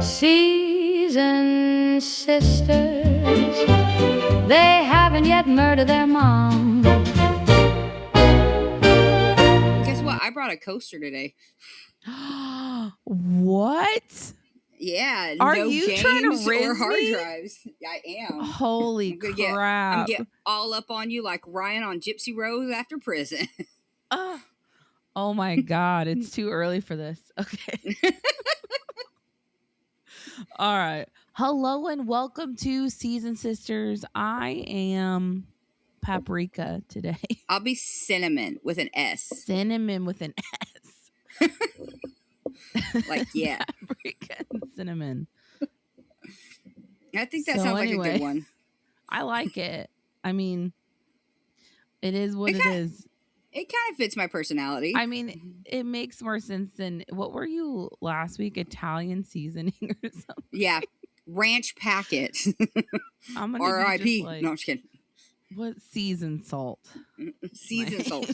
Seasoned sisters, they haven't yet murdered their mom. Guess what? I brought a coaster today. What? Yeah, Are no you trying to games or riz hard me? drives. I am. Holy I'm gonna crap. get all up on you like Ryan on Gypsy Rose after prison. Oh my God. It's too early for this. Okay. All right. Hello and welcome to Season Sisters. I am Paprika today. I'll be Cinnamon with an S. Cinnamon with an S. Like, yeah. Paprika and Cinnamon. I think that sounds like a good one. I like it. I mean, it is what it is. It kind of fits my personality. I mean, it makes more sense than what were you last week? Italian seasoning or something? Yeah. Ranch packet. I'm gonna R.I.P. Like, no, I'm just kidding. What seasoned salt? Seasoned salt.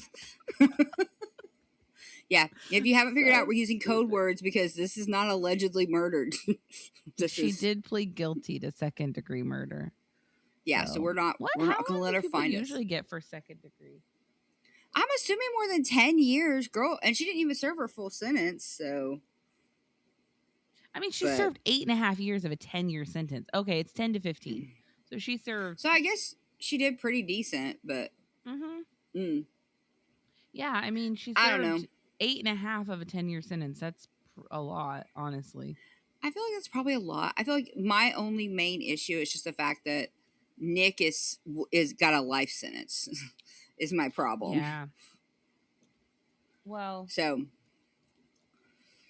Yeah. If you haven't figured out, we're using code words because this is not allegedly murdered. She did plead guilty to second-degree murder. Yeah, so we're not going to let her find us. Usually get for second degree. I'm assuming more than 10 years, girl, and she didn't even serve her full sentence, so. I mean, she served 8.5 years of a 10-year sentence. Okay, it's 10 to 15. So she served. So I guess she did pretty decent, but. Yeah, I mean, she served I don't know. 8.5 of a 10-year sentence. That's a lot, honestly. I feel like that's probably a lot. I feel like my only main issue is just the fact that Nick is got a life sentence. Is my problem. Yeah. Well. So.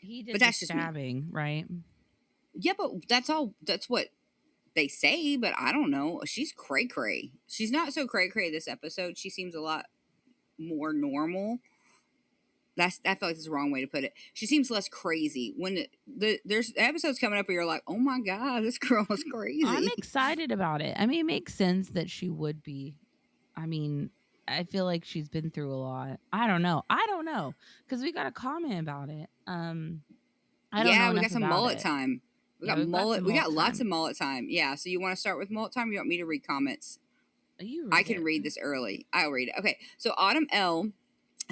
He did the stabbing, right? Yeah, but that's all. That's what they say. But I don't know. She's cray cray. She's not so cray cray this episode. She seems a lot more normal. I feel like that's the wrong way to put it. She seems less crazy when there's episodes coming up where you're like, oh my God, this girl is crazy. I'm excited about it. I mean, it makes sense that she would be. I mean, I feel like she's been through a lot. I don't know. Because we got a comment about it. I don't know. We got some mullet time. We got mullet. We got lots of mullet time. Yeah. So you want to start with mullet time? Or you want me to read comments? I can read this early. I'll read it. Okay. So Autumn L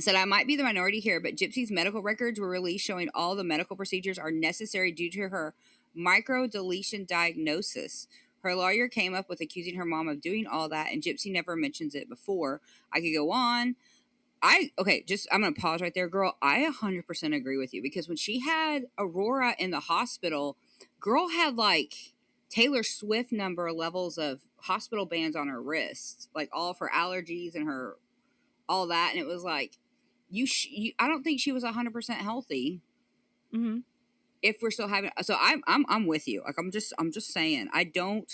said, I might be the minority here, but Gypsy's medical records were released showing all the medical procedures are necessary due to her microdeletion diagnosis. Her lawyer came up with accusing her mom of doing all that, and Gypsy never mentions it before. I could go on. I'm going to pause right there, girl. I 100% agree with you because when she had Aurora in the hospital, girl had like Taylor Swift number levels of hospital bands on her wrist, like all of her allergies and her all that, and it was like I don't think she was 100% healthy. Mm-hmm. If we're still having, so I'm with you. Like I'm just saying, I don't.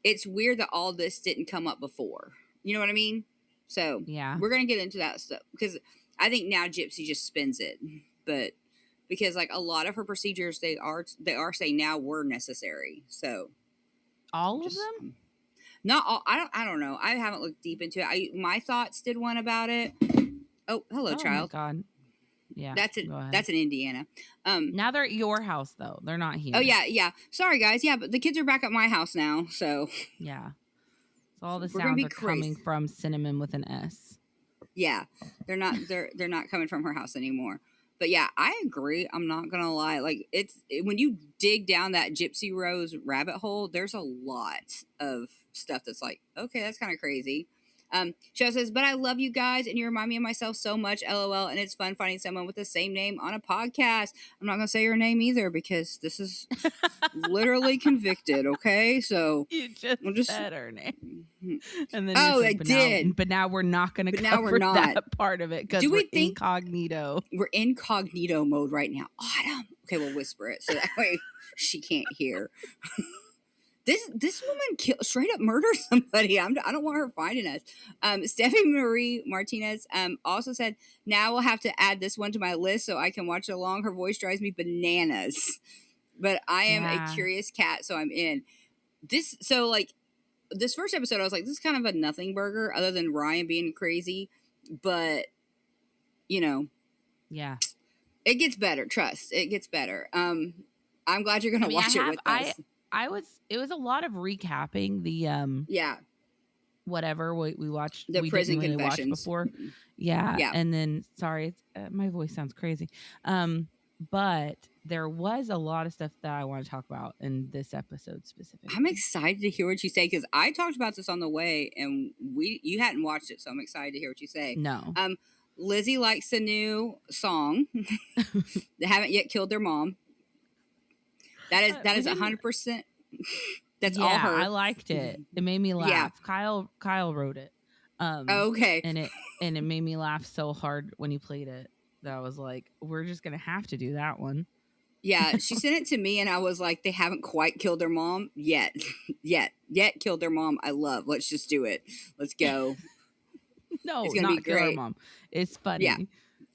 It's weird that all this didn't come up before. You know what I mean? So yeah, we're gonna get into that stuff because I think now Gypsy just spins it, but because like a lot of her procedures they are saying now were necessary. So all of them. Not all. I don't know. I haven't looked deep into it. My thoughts did one about it. Oh, hello, child. Oh my God. Yeah. That's in Indiana. Now they're at your house though. They're not here. Oh yeah. Sorry guys. Yeah, but the kids are back at my house now. So yeah. So all the sounds are coming from Cinnamon with an S. Yeah, they're not. They're not coming from her house anymore. But yeah, I agree. I'm not gonna lie. Like when you dig down that Gypsy Rose rabbit hole, there's a lot of stuff that's like, okay, that's kind of crazy. Show says, but I love you guys and you remind me of myself so much, LOL, and it's fun finding someone with the same name on a podcast. I'm not gonna say your name either because this is literally convicted, okay? So you just said her name. And then I did. But now we're not gonna cover that part of it because we're incognito. We're incognito mode right now. Autumn. Okay, we'll whisper it so that way she can't hear. This woman straight up murdered somebody. I don't want her finding us. Stephanie Marie Martinez also said, now we'll have to add this one to my list so I can watch it along. Her voice drives me bananas. But I am a curious cat, so I'm in. This first episode, I was like, this is kind of a nothing burger other than Ryan being crazy. But, you know. Yeah. It gets better. Trust. It gets better. I'm glad you're gonna watch it with us. It was a lot of recapping the whatever we watched, The we prison didn't really watch confessions. before. Yeah. Yeah. And then, sorry, my voice sounds crazy. But there was a lot of stuff that I want to talk about in this episode specifically. I'm excited to hear what you say, because I talked about this on the way and you hadn't watched it, so I'm excited to hear what you say. No. Lizzie likes the new song. They haven't yet killed their mom. That is 100%. That's all her. I liked it. It made me laugh. Yeah. Kyle wrote it. Okay. And it made me laugh so hard when he played it that I was like, we're just gonna have to do that one. Yeah, she sent it to me and I was like, they haven't quite killed their mom yet. yet killed their mom. I love. Let's just do it. Let's go. No, it's gonna not be kill her great. mom. It's funny. Yeah.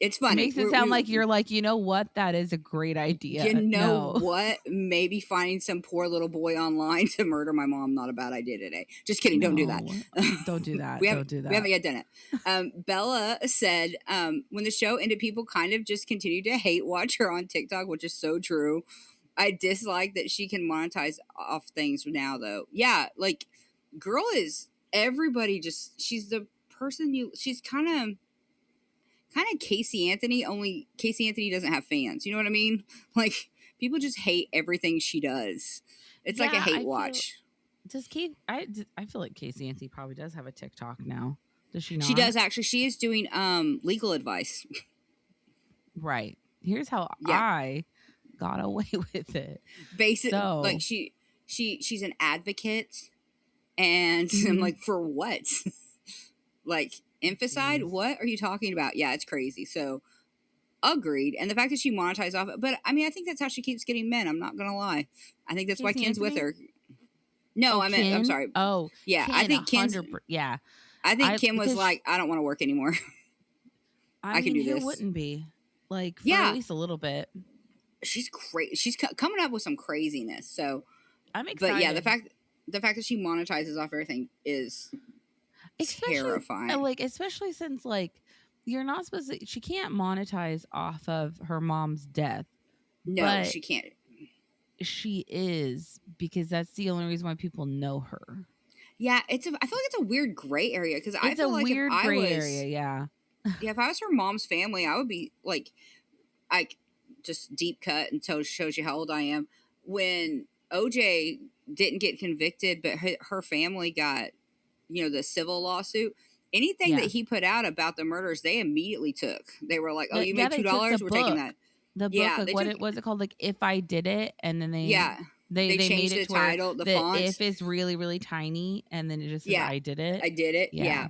It's funny. It makes it sound like you're like, you know what? That is a great idea. You know what? Maybe finding some poor little boy online to murder my mom, not a bad idea today. Just kidding. Don't do that. Don't do that. Don't do that. We haven't yet done it. Bella said, when the show ended, people kind of just continued to hate watch her on TikTok, which is so true. I dislike that she can monetize off things now, though. Yeah, like, girl is, everybody just, she's the person she's kind of Casey Anthony, only Casey Anthony doesn't have fans. You know what I mean? Like, people just hate everything she does. It's like a hate watch. I feel like Casey Anthony probably does have a TikTok now. Does she not? She does, actually. She is doing legal advice. Right. Here's how I got away with it. Basically, like she's an advocate, and I'm like, for what? Like, inficide? What are you talking about? Yeah, it's crazy. So, agreed. And the fact that she monetized off it, but I mean, I think that's how she keeps getting men. I'm not gonna lie. I think that's why Ken's with her. No, I'm sorry. Oh, yeah, Ken, I think Ken's. Yeah, I think Kim was like, I don't want to work anymore. I can do this. Who wouldn't be? Like, for at least a little bit. She's crazy. She's coming up with some craziness. So I'm excited. But yeah, the fact that she monetizes off everything is terrifying. Like, especially since, like, you're not supposed to, she can't monetize off of her mom's death. No, she can't. She is, because that's the only reason why people know her. Yeah, I feel like it's a weird gray area, because I feel like weird gray area. Yeah. Yeah, if I was her mom's family, I would be like just deep cut and shows you how old I am. When OJ didn't get convicted, but her family got, the civil lawsuit. Anything that he put out about the murders, they immediately took. They were like, "Oh, you made $2? We're taking that." The book, like, what was it called? Like, If I Did It, and then they changed made it the title, the font. If is really, really tiny, and then it just says, I did it. I did it. Yeah.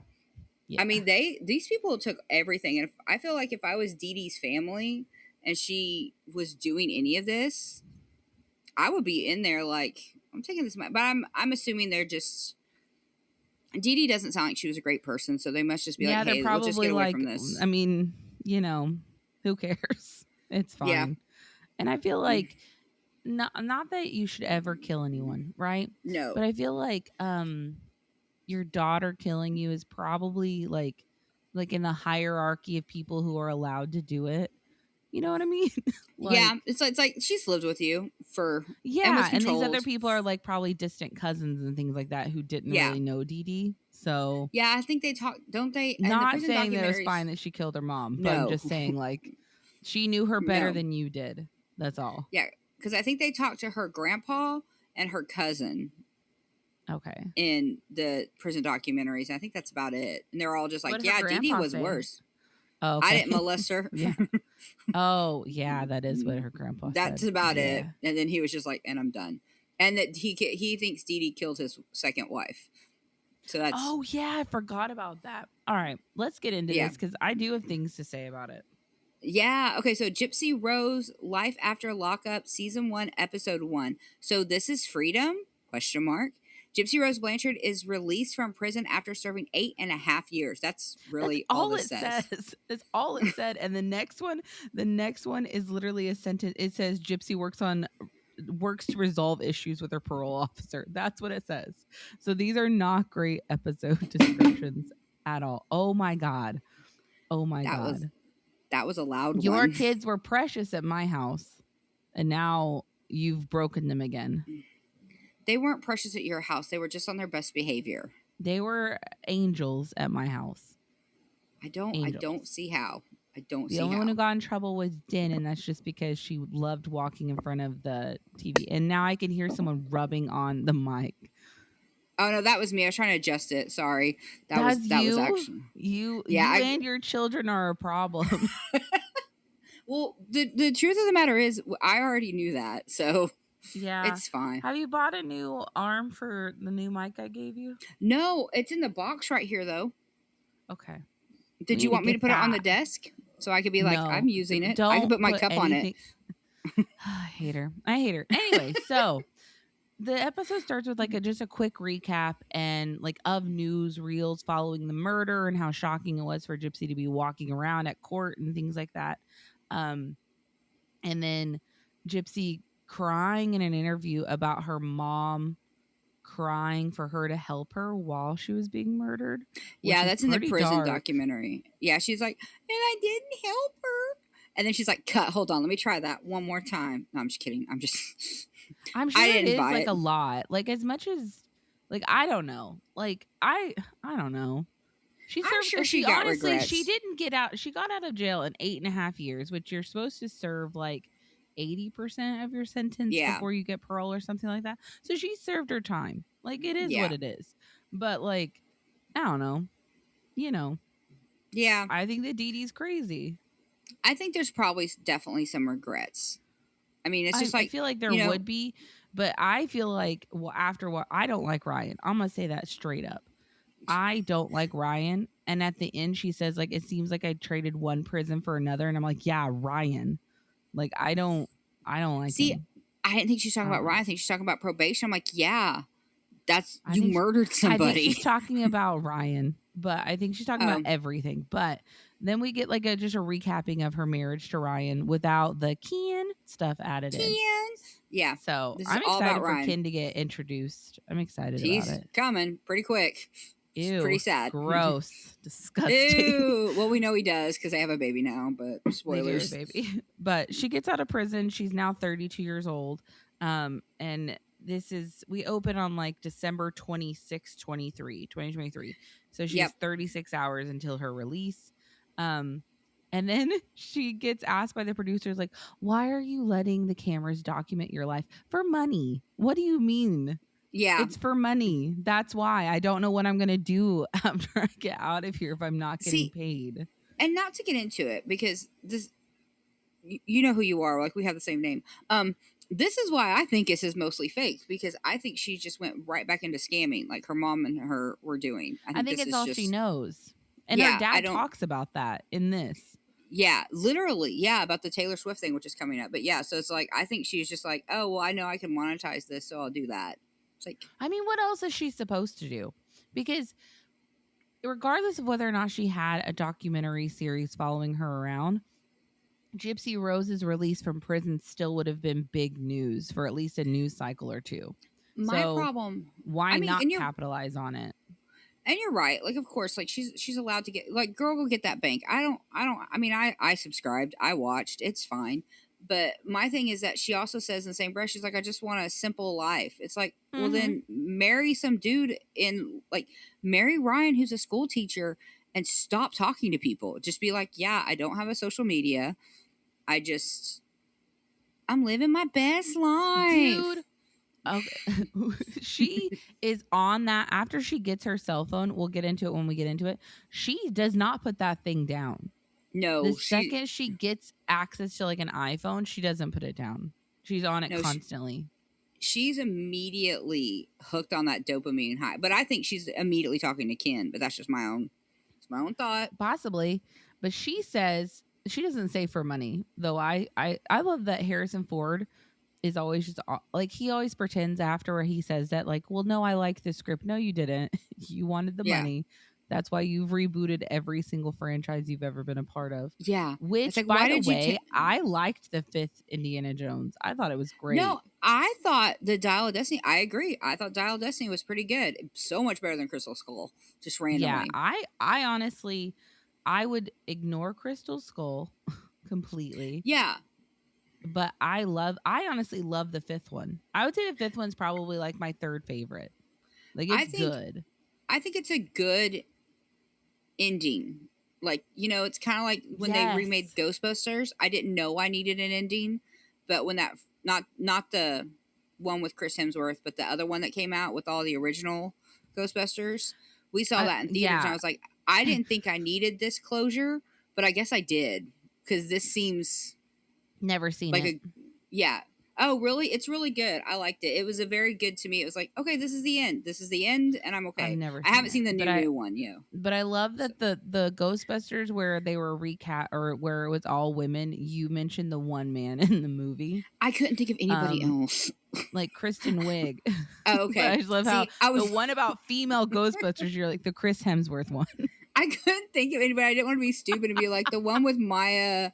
Yeah. I mean, these people took everything, and I feel like if I was Dee Dee's family and she was doing any of this, I would be in there like, I'm taking this, but I'm assuming they're just. Dee Dee doesn't sound like she was a great person, so they must just be like, "Hey, we'll just get away from this." I mean, who cares? It's fine. Yeah. And I feel like not that you should ever kill anyone, right? No. But I feel like your daughter killing you is probably like in the hierarchy of people who are allowed to do it. You know what I mean? Yeah, it's like she's lived with you for and these other people are like probably distant cousins and things like that who didn't really know Dee Dee. So yeah, I think they talk, don't they? Not saying that it was fine that she killed her mom, but I'm just saying, like, she knew her better than you did. That's all. Yeah, because I think they talked to her grandpa and her cousin. Okay. In the prison documentaries, and I think that's about it. And they're all just like, "Yeah, Dee Dee was worse." Oh, okay. I didn't molest her. Yeah. Oh, yeah, that is what her grandpa said. That's about it. And then he was just like, "And I'm done." And that he thinks Dee Dee killed his second wife. So that's. Oh yeah, I forgot about that. All right, let's get into this, because I do have things to say about it. Yeah. Okay. So Gypsy Rose, Life After Lockup, Season 1, Episode 1. So this is freedom? ? Gypsy Rose Blanchard is released from prison after serving 8.5 years. That's really all it says. That's all it said. And the next one is literally a sentence. It says Gypsy works to resolve issues with her parole officer. That's what it says. So these are not great episode descriptions at all. Oh my God. That was a loud one. Your kids were precious at my house, and now you've broken them again. They weren't precious at your house. They were just on their best behavior. They were angels at my house. I don't see how. The only one who got in trouble was Din, and that's just because she loved walking in front of the TV. And now I can hear someone rubbing on the mic. Oh no, that was me. I was trying to adjust it. Sorry. That was actually you and your children are a problem. Well, the truth of the matter is I already knew that. So yeah, it's fine. Have you bought a new arm for the new mic I gave you? No, it's in the box right here thow. Okay. Did you want me to put it on the desk so I could be like, no, I'm using it? I can put my cup on it. I hate her. Anyway, so the episode starts with like just a quick recap and like of news reels following the murder and how shocking it was for Gypsy to be walking around at court and things like that. And then Gypsy crying in an interview about her mom crying for her to help her while she was being murdered. Yeah, that's in the prison documentary. Yeah, she's like, and I didn't help her. And then she's like, cut, hold on, let me try that one more time. No, I'm just kidding. I'm sure it is like a lot. Like as much as like I don't know. Like I don't know. I'm sure she got honestly regrets. She didn't get out. She got out of jail in 8.5 years, which you're supposed to serve like 80% of your sentence before you get parole or something like that. So she served her time. Like it is what it is. But like, I don't know. You know. Yeah. I think that Dee Dee's crazy. I think there's probably definitely some regrets. I mean, it's just I feel like there would be, but I feel like after what I don't like Ryan. I'm gonna say that straight up. I don't like Ryan. And at the end she says like it seems like I traded one prison for another, and I'm like, yeah, Ryan. Like I don't like him. I didn't think she was talking about Ryan. I think she's talking about probation. I'm like, yeah, you murdered somebody. I think she's talking about Ryan, but I think she's talking about everything. But then we get like just a recapping of her marriage to Ryan without the Ken stuff added in. Yeah. So I'm excited for Ken to get introduced. I'm excited about it. He's coming pretty quick. Ew. It's pretty sad. Gross. Disgusting. Ew. Well, we know he does because they have a baby now, but spoilers. Baby. But she gets out of prison. She's now 32 years old. And we open on like December 26, 2023. So she has 36 hours until her release. And then she gets asked by the producers, like, why are you letting the cameras document your life? For money. What do you mean? Yeah. It's for money. That's why. I don't know what I'm going to do after I get out of here if I'm not getting paid. And not to get into it, because this, you know who you are. Like, we have the same name. This is why I think this is mostly fake, because I think she just went right back into scamming like her mom and her were doing. I think it's all she knows. And her dad talks about that in this. Yeah, literally. Yeah, about the Taylor Swift thing, which is coming up. But yeah, so it's like, I think she's just like, oh, well, I know I can monetize this, so I'll do that. It's like, I mean, what else is she supposed to do? Because regardless of whether or not she had a documentary series following her around, Gypsy Rose's release from prison still would have been big news for at least a news cycle or two. My problem. Why not capitalize on it? And you're right. Like, of course, like she's allowed to get, like, girl, go get that bank. I mean, I subscribed. I watched. It's fine. But my thing is that she also says in the same breath, she's like, I just want a simple life. It's like, well, then marry some dude marry Ryan, who's a school teacher, and stop talking to people. Just be like, yeah, I don't have a social media. I'm living my best life. Dude. Okay. She is on that after she gets her cell phone. We'll get into it when we get into it. She does not put that thing down. No. The second she gets access to like an iPhone, she doesn't put it down. She's on it constantly. She's immediately hooked on that dopamine high. But I think she's immediately talking to Ken. But that's just my own thought. Possibly. But she says, she doesn't say for money, though. I love that Harrison Ford is always just like, he always pretends after he says that, like, well, no, I like this script. No, you didn't. You wanted the money. That's why you've rebooted every single franchise you've ever been a part of. Yeah. Which, like, by the way, I liked the 5th Indiana Jones. I thought it was great. No, I thought the Dial of Destiny, I agree. I thought Dial of Destiny was pretty good. So much better than Crystal Skull. Just randomly. Yeah, I honestly, I would ignore Crystal Skull completely. Yeah. But I honestly love the fifth one. I would say the fifth one's probably like my third favorite. Like I it's think good. I think it's a good ending. Like, it's kind of like when they remade Yes. Ghostbusters. I didn't know I needed an ending, but when that not the one with Chris Hemsworth, but the other one that came out with all the original Ghostbusters, we saw that in theaters, and I was like, I didn't think I needed this closure, but I guess I did, because this seems Never seen like it. yeah. Oh, really? It's really good. I liked it. It was a very good to me. It was like, okay, this is the end. This is the end, and I'm okay. I've never. I haven't seen seen the new one. Yeah. But I love that the Ghostbusters where they were or where it was all women. You mentioned the one man in the movie. I couldn't think of anybody else. Like Kristen Wiig. Oh, okay. But I just love See, how the one about female Ghostbusters, you're like the Chris Hemsworth one. I couldn't think of anybody. I didn't want to be stupid and be like the one with Maya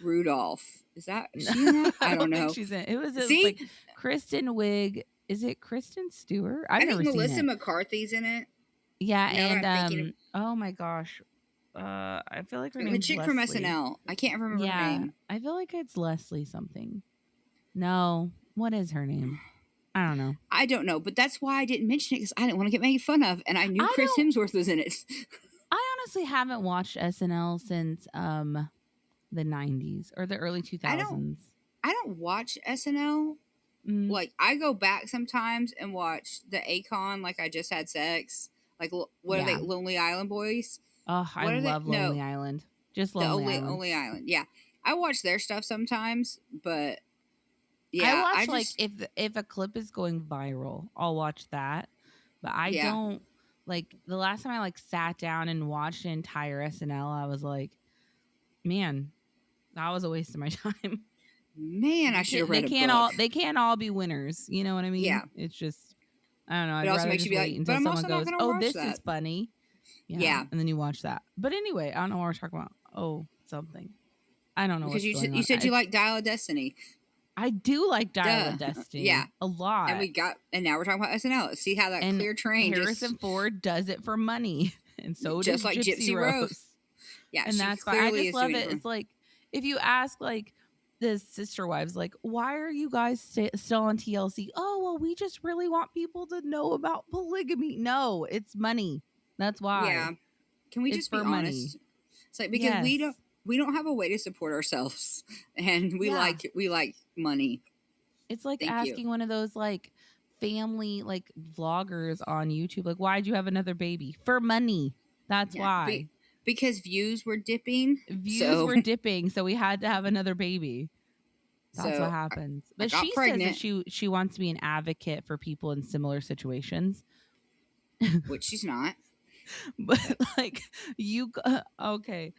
Rudolph. Is she in that? I don't know. Think she's in. It was See? like Kristen Wiig. Is it Kristen Stewart? I think Melissa McCarthy's in it. Yeah, and oh my gosh, I feel like her name's the chick Leslie. from SNL. I can't remember her name. I feel like it's Leslie something. No, what is her name? I don't know. I don't know, but that's why I didn't mention it, because I didn't want to get made fun of, and I knew Chris Hemsworth was in it. I honestly haven't watched SNL since the 90s or the early 2000s. I don't watch SNL. Like, I go back sometimes and watch the Akon, like I Just Had Sex. Like, what are they? Lonely Island Boys? Oh, I love Lonely Island. Just Lonely Island. Lonely Island. Yeah. I watch their stuff sometimes, but yeah. I watch if a clip is going viral, I'll watch that. But I don't like the last time I like sat down and watched an entire SNL, I was like, man, that was a waste of my time. Man, I should have read They can't all be winners. You know what I mean? Yeah. It's just, I don't know. It also makes you be like, until but I'm someone also goes, not "Oh, this that. is funny." Yeah. And then you watch that. But anyway, I don't know what we're talking about. Oh, something. I don't know. Because you said you like Dial of Destiny. I do like Dial of Destiny. Yeah. A lot. And now we're talking about SNL. See how that clear train Harrison Ford does it for money. And so does like Gypsy Rose. Yeah. And that's why I just love it. It's like, if you ask like the sister wives, like, why are you guys still on TLC? Oh, well, we just really want people to know about polygamy. No, it's money. That's why. Yeah. Can we just be honest? Money. It's like, because we don't have a way to support ourselves, and we like money. It's like asking one of those like family like vloggers on YouTube, like, why'd you have another baby? For money. That's why. Because views were dipping. Were dipping, so we had to have another baby. That's what happens. But she says that she wants to be an advocate for people in similar situations. Which she's not. But like okay.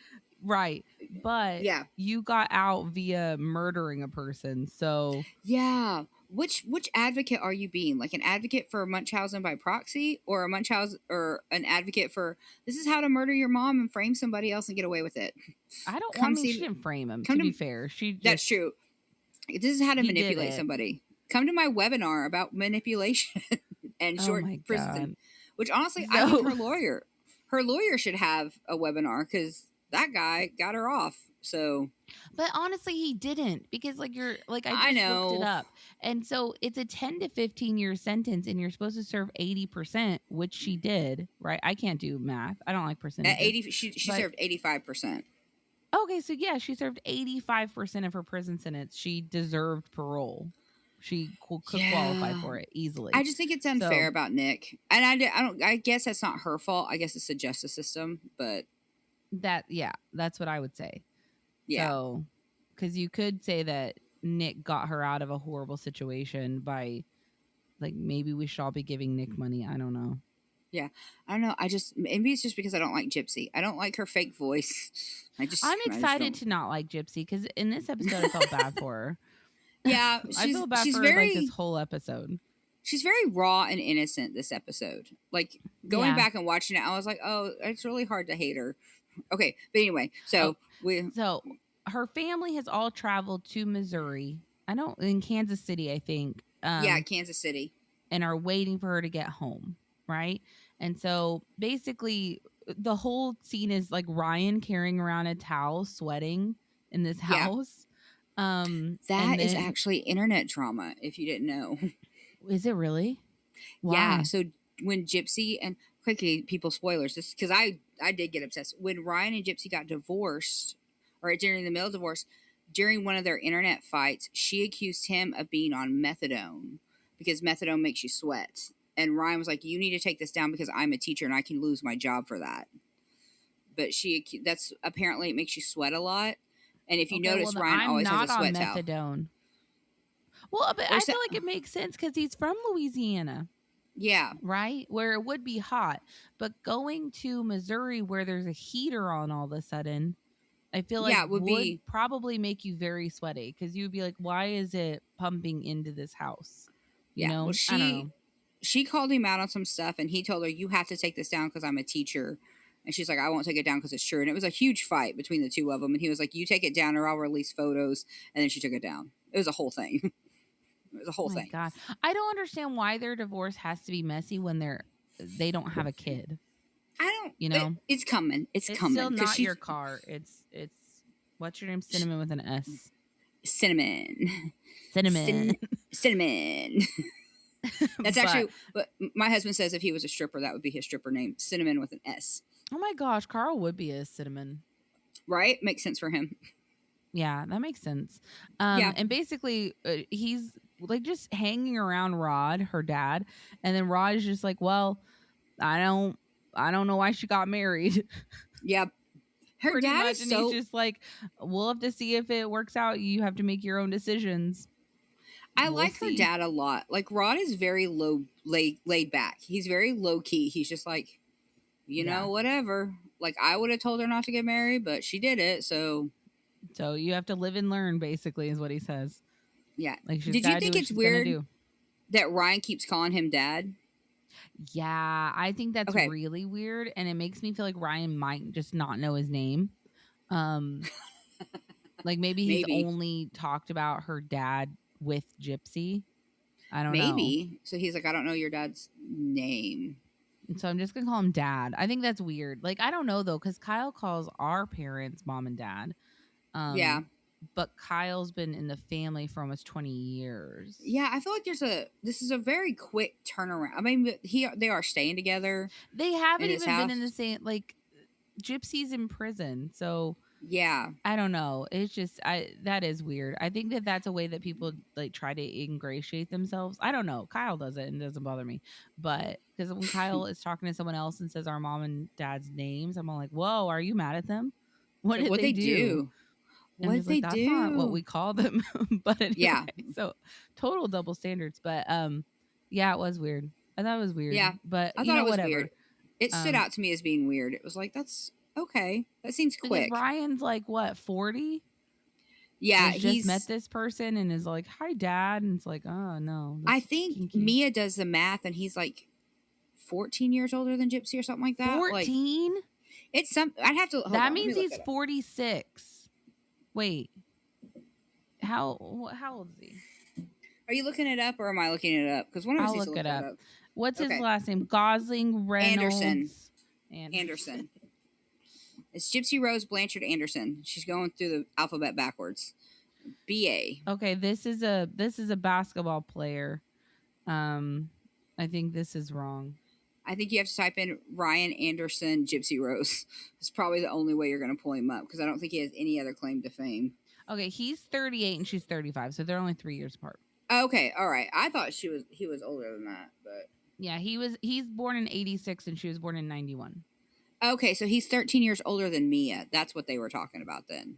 Right. But you got out via murdering a person. So yeah. Which advocate are you being? Like an advocate for Munchausen by proxy, or an advocate for this is how to murder your mom and frame somebody else and get away with it? I don't want she didn't frame him. To be fair, that's true. This is how to manipulate somebody. Come to my webinar about manipulation and short prison. Which honestly, I think her lawyer should have a webinar, because that guy got her off. So, but honestly, he didn't, because I just looked it up, and so it's a 10 to 15 year sentence, and you're supposed to serve 80%, which she did. Right? I can't do math. I don't like percentages. At 80, she served 85%. Okay, so yeah, she served 85% of her prison sentence. She deserved parole. She could qualify for it easily. I just think it's unfair about Nick, and I guess that's not her fault. I guess it's the justice system, but that's what I would say. Yeah. So, because you could say that Nick got her out of a horrible situation by, like, maybe we should all be giving Nick money. I don't know. Yeah, I don't know. Maybe it's just because I don't like Gypsy. I don't like her fake voice. I'm excited to not like Gypsy, because in this episode I felt bad for her. Yeah, I feel bad for her, like, this whole episode. She's very raw and innocent this episode. Like, going back and watching it, I was like, oh, it's really hard to hate her. Okay, but anyway, so her family has all traveled to Missouri. In Kansas City, I think. Kansas City. And are waiting for her to get home, right? And so basically the whole scene is like Ryan carrying around a towel, sweating in this house. That is actually internet drama, if you didn't know. Is it really? Why? Yeah. So when Gypsy and quickly, people spoilers, this because I did get obsessed when Ryan and Gypsy got divorced, or during the middle of divorce, during one of their internet fights, she accused him of being on methadone because methadone makes you sweat, and Ryan was like, "You need to take this down because I'm a teacher and I can lose my job for that." But that's apparently it makes you sweat a lot, and if you notice, Ryan always has a sweat towel. Methadone. Well, but I feel like it makes sense because he's from Louisiana. Yeah. Right? Where it would be hot. But going to Missouri where there's a heater on all of a sudden, I feel like would probably make you very sweaty because you would be like, why is it pumping into this house? You know? Well, I don't know. She called him out on some stuff and he told her, you have to take this down because I'm a teacher. And she's like, I won't take it down because it's true. And it was a huge fight between the two of them. And he was like, you take it down or I'll release photos. And then she took it down. It was a whole thing. It was a whole thing. God, I don't understand why their divorce has to be messy when they don't have a kid. I don't. You know, it's coming. It's coming. Still not your car. It's what's your name? Cinnamon with an S. Cinnamon. That's actually. But my husband says if he was a stripper, that would be his stripper name. Cinnamon with an S. Oh my gosh, Carl would be a Cinnamon. Right? Makes sense for him. Yeah, that makes sense. And basically, he's like just hanging around Rod, her dad, and then Rod is just like, well, I don't know why she got married. Yep. Her dad is and he's just like, we'll have to see if it works out. You have to make your own decisions. I like her dad a lot. Like Rod is very laid back. He's very low key. He's just like, you know, whatever. Like I would have told her not to get married, but she did it. So you have to live and learn, basically, is what he says. Yeah. Like, did you think it's weird that Ryan keeps calling him dad? Yeah, I think that's really weird, and it makes me feel like Ryan might just not know his name. Like maybe he's only talked about her dad with Gypsy. I don't know. Maybe. So he's like, I don't know your dad's name. And so I'm just gonna call him Dad. I think that's weird. Like I don't know though, because Kyle calls our parents mom and dad. Yeah. But Kyle's been in the family for almost 20 years. Yeah, I feel like this is a very quick turnaround. I mean, they are staying together. They haven't even been in the same, like, Gypsy's in prison. So, yeah. I don't know. It's just, that is weird. I think that's a way that people, like, try to ingratiate themselves. I don't know. Kyle does it and it doesn't bother me. But, because when Kyle is talking to someone else and says our mom and dad's names, I'm all like, whoa, are you mad at them? What did they do? What did they do? That's not what we call them. But anyway, yeah. So total double standards. But yeah, it was weird. I thought it was weird. Yeah. But I thought it was weird. It stood out to me as being weird. It was like, that's okay. That seems quick. Ryan's like what, 40? Yeah. He's just met this person and is like, hi, Dad. And it's like, oh no. I think kinky. Mia does the math and he's like 14 years older than Gypsy or something like that. 14? Like, it's some I'd have to that means he's 46. Wait, how old is he? Are you looking it up or am I looking it up? Because one of us needs to look it up. What's his last name? Gosling Reynolds. Anderson. It's Gypsy Rose Blanchard Anderson. She's going through the alphabet backwards. BA. Okay, this is a basketball player. I think this is wrong. I think you have to type in Ryan Anderson, Gypsy Rose. It's probably the only way you're going to pull him up because I don't think he has any other claim to fame. Okay, he's 38 and she's 35, so they're only 3 years apart. Okay, all right. I thought he was older than that, but yeah, he's born in 86 and she was born in 91. Okay, so he's 13 years older than Mia. That's what they were talking about then.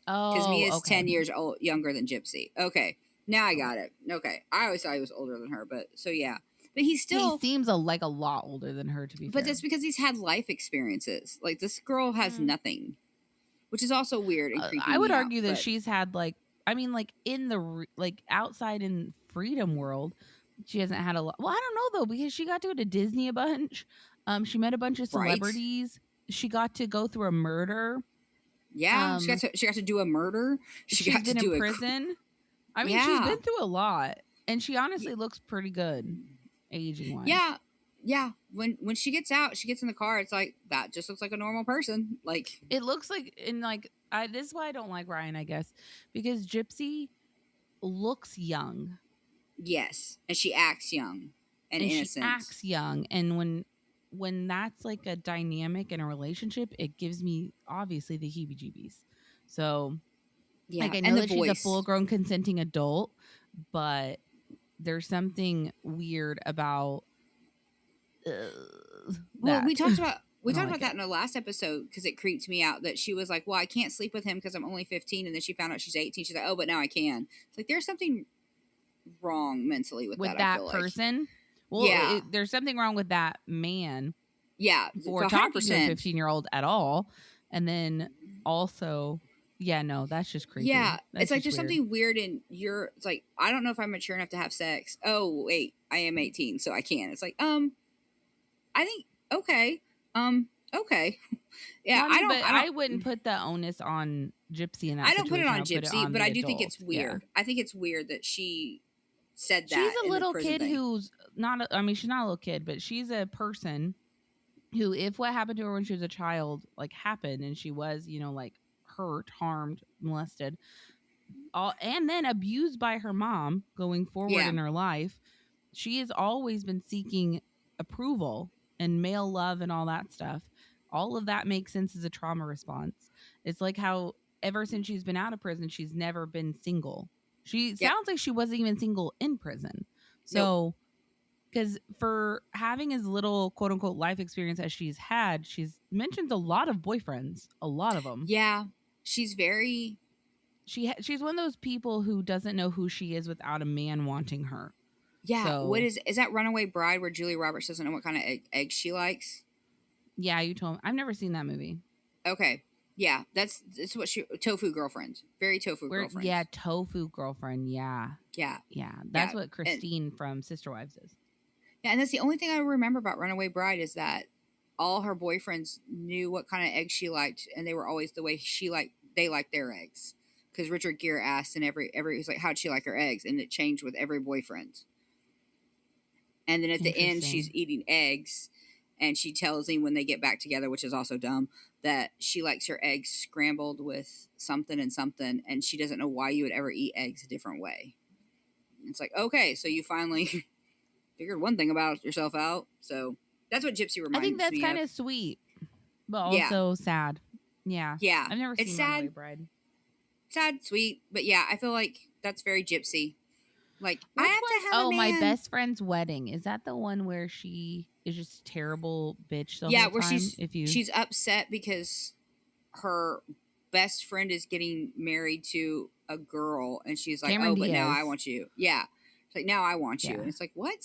Oh, because Mia's 10 years younger than Gypsy. Okay, now I got it. Okay, I always thought he was older than her, but so yeah. But he seems like a lot older than her, to be fair. But that's because he's had life experiences. Like, this girl has nothing, which is also weird and creepy. I would argue that she's had, like, I mean, like, in the, like, outside in freedom world, she hasn't had a lot. Well, I don't know, though, because she got to go to Disney a bunch. She met a bunch of celebrities. Right. She got to go through a murder. Yeah, she got to do a murder. She's got to do in prison. I mean, she's been through a lot. And she honestly looks pretty good. Aging wise. Yeah. When she gets out, she gets in the car. It's like that just looks like a normal person. Like it looks like in like This is why I don't like Ryan, I guess, because Gypsy looks young. Yes, and she acts young and innocent. She acts young, and when that's like a dynamic in a relationship, it gives me obviously the heebie-jeebies. So, yeah, like I know that she's a full-grown consenting adult, but there's something weird about well, that. we talked about that in our last episode because it creeped me out that she was like, well, I can't sleep with him because I'm only 15, and then she found out she's 18. She's like, oh, but now I can. It's like there's something wrong mentally with that I feel person. Like. Well, yeah. There's something wrong with that man. Yeah, for 100%. talking to a 15-year-old at all, and then also, yeah, no, that's just creepy. Yeah, that's it's like there's something weird in your. It's like I don't know if I'm mature enough to have sex. Oh wait, I am 18, so I can. It's like I think okay, okay. Yeah, well, I wouldn't put the onus on Gypsy in that. I don't put it on Gypsy, but I do think it's weird. Yeah. I think it's weird that she said that. She's a little kid who's not. I mean, she's not a little kid, but she's a person who, if what happened to her when she was a child, like happened, and she was, like hurt, harmed, molested, and then abused by her mom going forward in her life, she has always been seeking approval and male love and all that stuff. All of that makes sense as a trauma response. It's like how ever since she's been out of prison, she's never been single. She sounds like she wasn't even single in prison. So, because for having as little quote unquote life experience as she's had, she's mentioned a lot of boyfriends, a lot of them. Yeah, she's very. She's one of those people who doesn't know who she is without a man wanting her. Yeah, so, what is that Runaway Bride where Julia Roberts doesn't know what kind of eggs she likes? Yeah, you told me. I've never seen that movie. Okay. Yeah, that's what Tofu Girlfriend. Very Tofu Girlfriend. Yeah, Tofu Girlfriend. Yeah. Yeah. Yeah. That's what Christine from Sister Wives is. Yeah, and that's the only thing I remember about Runaway Bride is that all her boyfriends knew what kind of eggs she liked, and they were always the way they liked their eggs. Because Richard Gere asked, and every he's like, how'd she like her eggs? And it changed with every boyfriend. And then at the end, she's eating eggs, and she tells him when they get back together, which is also dumb, that she likes her eggs scrambled with something and something, and she doesn't know why you would ever eat eggs a different way. It's like, okay, so you finally figured one thing about yourself out. So that's what Gypsy reminds me of. I think that's kind of sweet, but also sad. Yeah. Yeah. I've never seen Runaway Bride. Sad, sweet, but yeah, I feel like that's very Gypsy. Like, I have to have a man. My best friend's wedding. Is that the one where she is just terrible bitch the whole time? Where she's upset because her best friend is getting married to a girl, and she's like, Cameron Diaz. But now I want you. Yeah. It's like, now I want you. And it's like, what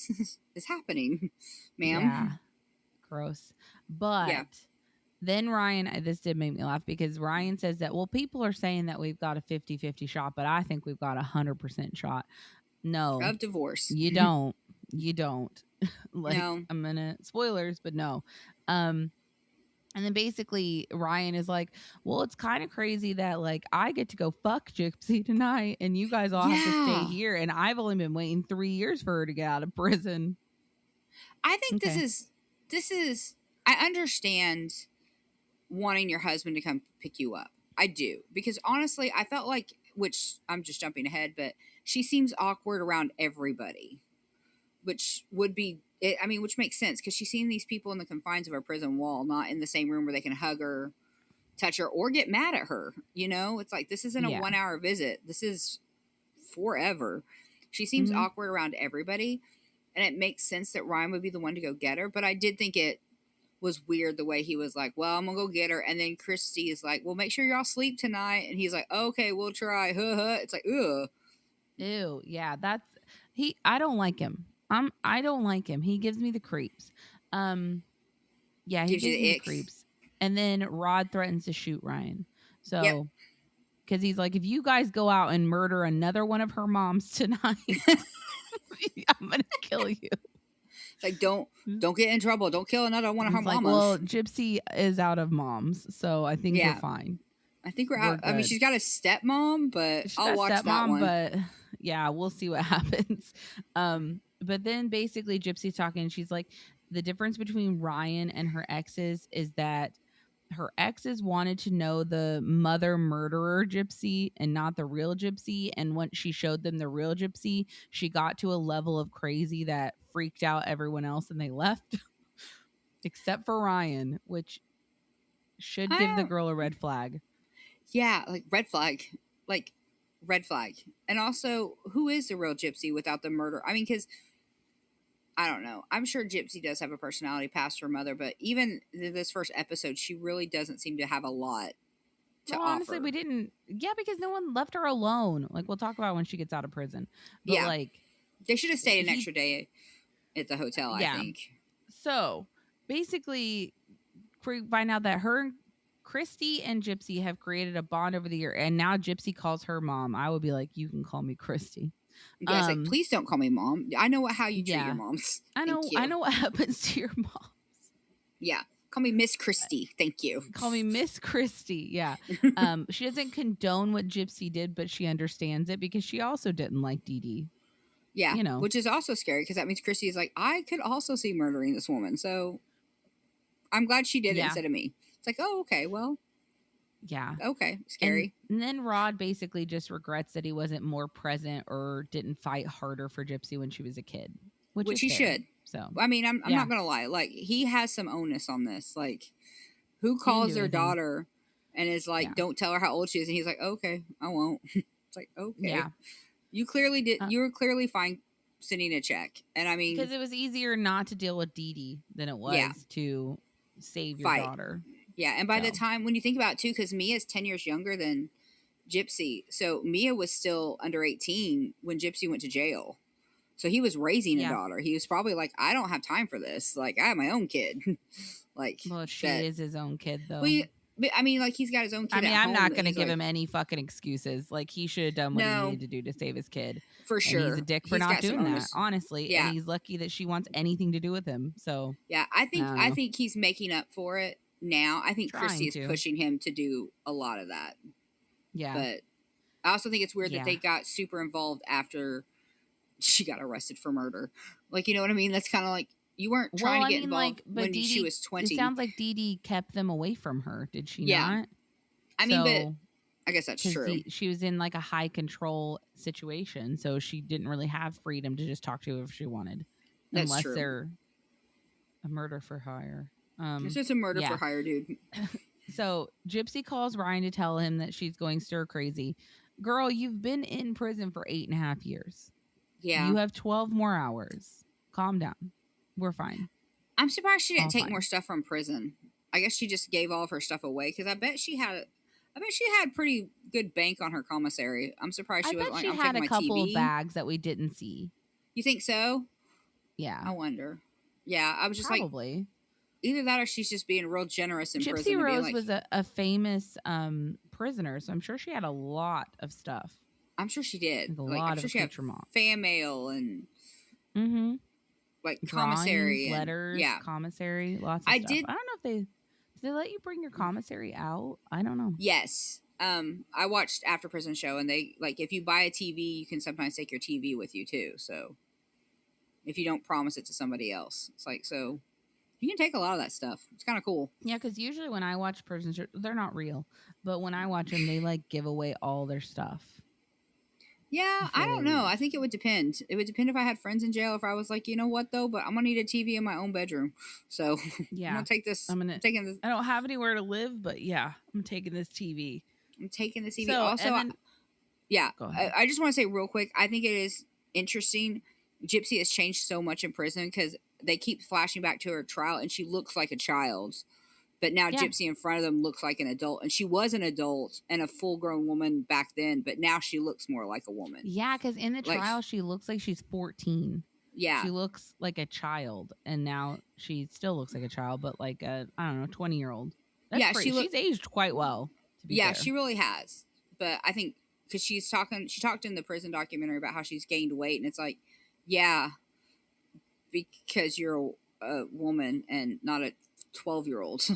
is happening, ma'am? Yeah. Gross. But then Ryan, this did make me laugh because Ryan says that, well, people are saying that we've got a 50-50 shot, but I think we've got 100% shot. No. Of divorce. You don't. You don't. Like, no. I'm gonna spoilers, but no. And then basically Ryan is like, well, it's kind of crazy that like I get to go fuck Gypsy tonight and you guys all have to stay here, and I've only been waiting 3 years for her to get out of prison. I think this is I understand wanting your husband to come pick you up. I do. Because honestly, I felt like, which I'm just jumping ahead, but she seems awkward around everybody, which would be, which makes sense because she's seen these people in the confines of her prison wall, not in the same room where they can hug her, touch her, or get mad at her. You know, it's like, this isn't a 1 hour visit. This is forever. She seems awkward around everybody, and it makes sense that Ryan would be the one to go get her. But I did think it was weird the way he was like, well, I'm gonna go get her, and then Christy is like, well, make sure y'all sleep tonight, and he's like, okay, we'll try. It's like, ugh. Ew, yeah, I don't like him. I don't like him. He gives me the creeps. Yeah, he gives me the creeps. And then Rod threatens to shoot Ryan. So, because he's like, if you guys go out and murder another one of her moms tonight, I'm gonna kill you. Like, don't get in trouble. Don't kill another one of her mamas. Well, Gypsy is out of moms, so I think we're fine. I think we're out. Good. I mean, she's got a stepmom, but I'll watch that one. But yeah, we'll see what happens. But then basically Gypsy's talking, and she's like, the difference between Ryan and her exes is that her exes wanted to know the mother murderer Gypsy and not the real Gypsy. And once she showed them the real Gypsy, she got to a level of crazy that freaked out everyone else and they left, except for Ryan, which should give the girl a red flag. Yeah, like red flag. Like red flag. And also, who is the real Gypsy without the murder? I mean, because I don't know. I'm sure Gypsy does have a personality past her mother, but even this first episode, she really doesn't seem to have a lot to offer. Honestly, we didn't. Yeah, because no one left her alone. Like, we'll talk about when she gets out of prison. But Yeah. like, they should have stayed an extra day at the hotel, I think. So basically, we find out that Christy and Gypsy have created a bond over the year, and now Gypsy calls her mom. I would be like, you can call me Christy. Yeah, like, please don't call me mom. I know how you treat your moms. I know what happens to your moms. Yeah. Call me Miss Christy. Thank you. Call me Miss Christy. Yeah. She doesn't condone what Gypsy did, but she understands it because she also didn't like Dee Dee. Yeah. Which is also scary because that means Christy is like, I could also see murdering this woman. So I'm glad she did it instead of me. It's like, oh, okay, well. Yeah. Okay. Scary. And then Rod basically just regrets that he wasn't more present or didn't fight harder for Gypsy when she was a kid. Which he should. So I mean, I'm not gonna lie. Like, he has some onus on this. Like, who calls their daughter and is like, don't tell her how old she is, and he's like, okay, I won't. It's like, okay. Yeah. You clearly did. You were clearly fine sending a check. And I mean, because it was easier not to deal with Dee Dee than it was to save your daughter. Yeah, and by the time, when you think about it too, because Mia's 10 years younger than Gypsy, so Mia was still under 18 when Gypsy went to jail. So he was raising a daughter. He was probably like, I don't have time for this. Like, I have my own kid. Like, well, she is his own kid, though. But I mean, like, he's got his own kid. I mean, I'm not going to give him any fucking excuses. Like, he should have done what he needed to do to save his kid. For sure. And he's a dick for not doing that, honestly. Yeah. And he's lucky that she wants anything to do with him. So yeah, I think he's making up for it now. I think Christy is pushing him to do a lot of that. Yeah. But I also think it's weird that they got super involved after she got arrested for murder. Like, you know what I mean? That's kind of like, you weren't trying to get involved when she was 20. It sounds like Dee Dee kept them away from her. Did she not? I mean, but I guess that's true. She was in like a high control situation, so she didn't really have freedom to just talk to whoever she wanted. That's unless true. They're a murder for hire. It's just a murder for hire, dude. So Gypsy calls Ryan to tell him that she's going stir crazy. Girl, you've been in prison for 8.5 years. Yeah. You have 12 more hours. Calm down. We're fine. I'm surprised she didn't take more stuff from prison. I guess she just gave all of her stuff away because I bet she had pretty good bank on her commissary. I'm surprised she wasn't like, I'm taking my TV. She had a couple of bags that we didn't see. You think so? Yeah. I wonder. Yeah, I was just probably. Like, either that or she's just being real generous in prison. Gypsy Rose was a famous prisoner, so I'm sure she had a lot of stuff. I'm sure she did. Like, I'm sure she had fan mail and like commissary, drawings, letters, commissary, lots of stuff. I don't know if did they let you bring your commissary out? I don't know. Yes. I watched After Prison Show, and they like, if you buy a TV, you can sometimes take your TV with you too. So if you don't promise it to somebody else, it's like, so you can take a lot of that stuff. It's kind of cool. Yeah, because usually when I watch prison shows, they're not real, but when I watch them, they like give away all their stuff. Yeah, I don't know. I think it would depend. It would depend if I had friends in jail. If I was like, you know what though, but I'm gonna need a TV in my own bedroom. So yeah, I'm gonna take this. I'm taking this. I don't have anywhere to live, but yeah, I'm taking this TV. I'm taking the TV. So, also, I just want to say real quick. I think it is interesting. Gypsy has changed so much in prison because they keep flashing back to her trial, and she looks like a child. But now Gypsy in front of them looks like an adult. And she was an adult and a full-grown woman back then, but now she looks more like a woman. Yeah, because in the trial, she looks like she's 14. Yeah. She looks like a child. And now she still looks like a child, but like a, I don't know, 20-year-old. She's aged quite well, to be fair. She really has. But I think, because she talked in the prison documentary about how she's gained weight. And it's like, yeah, because you're a woman and not a 12-year-old.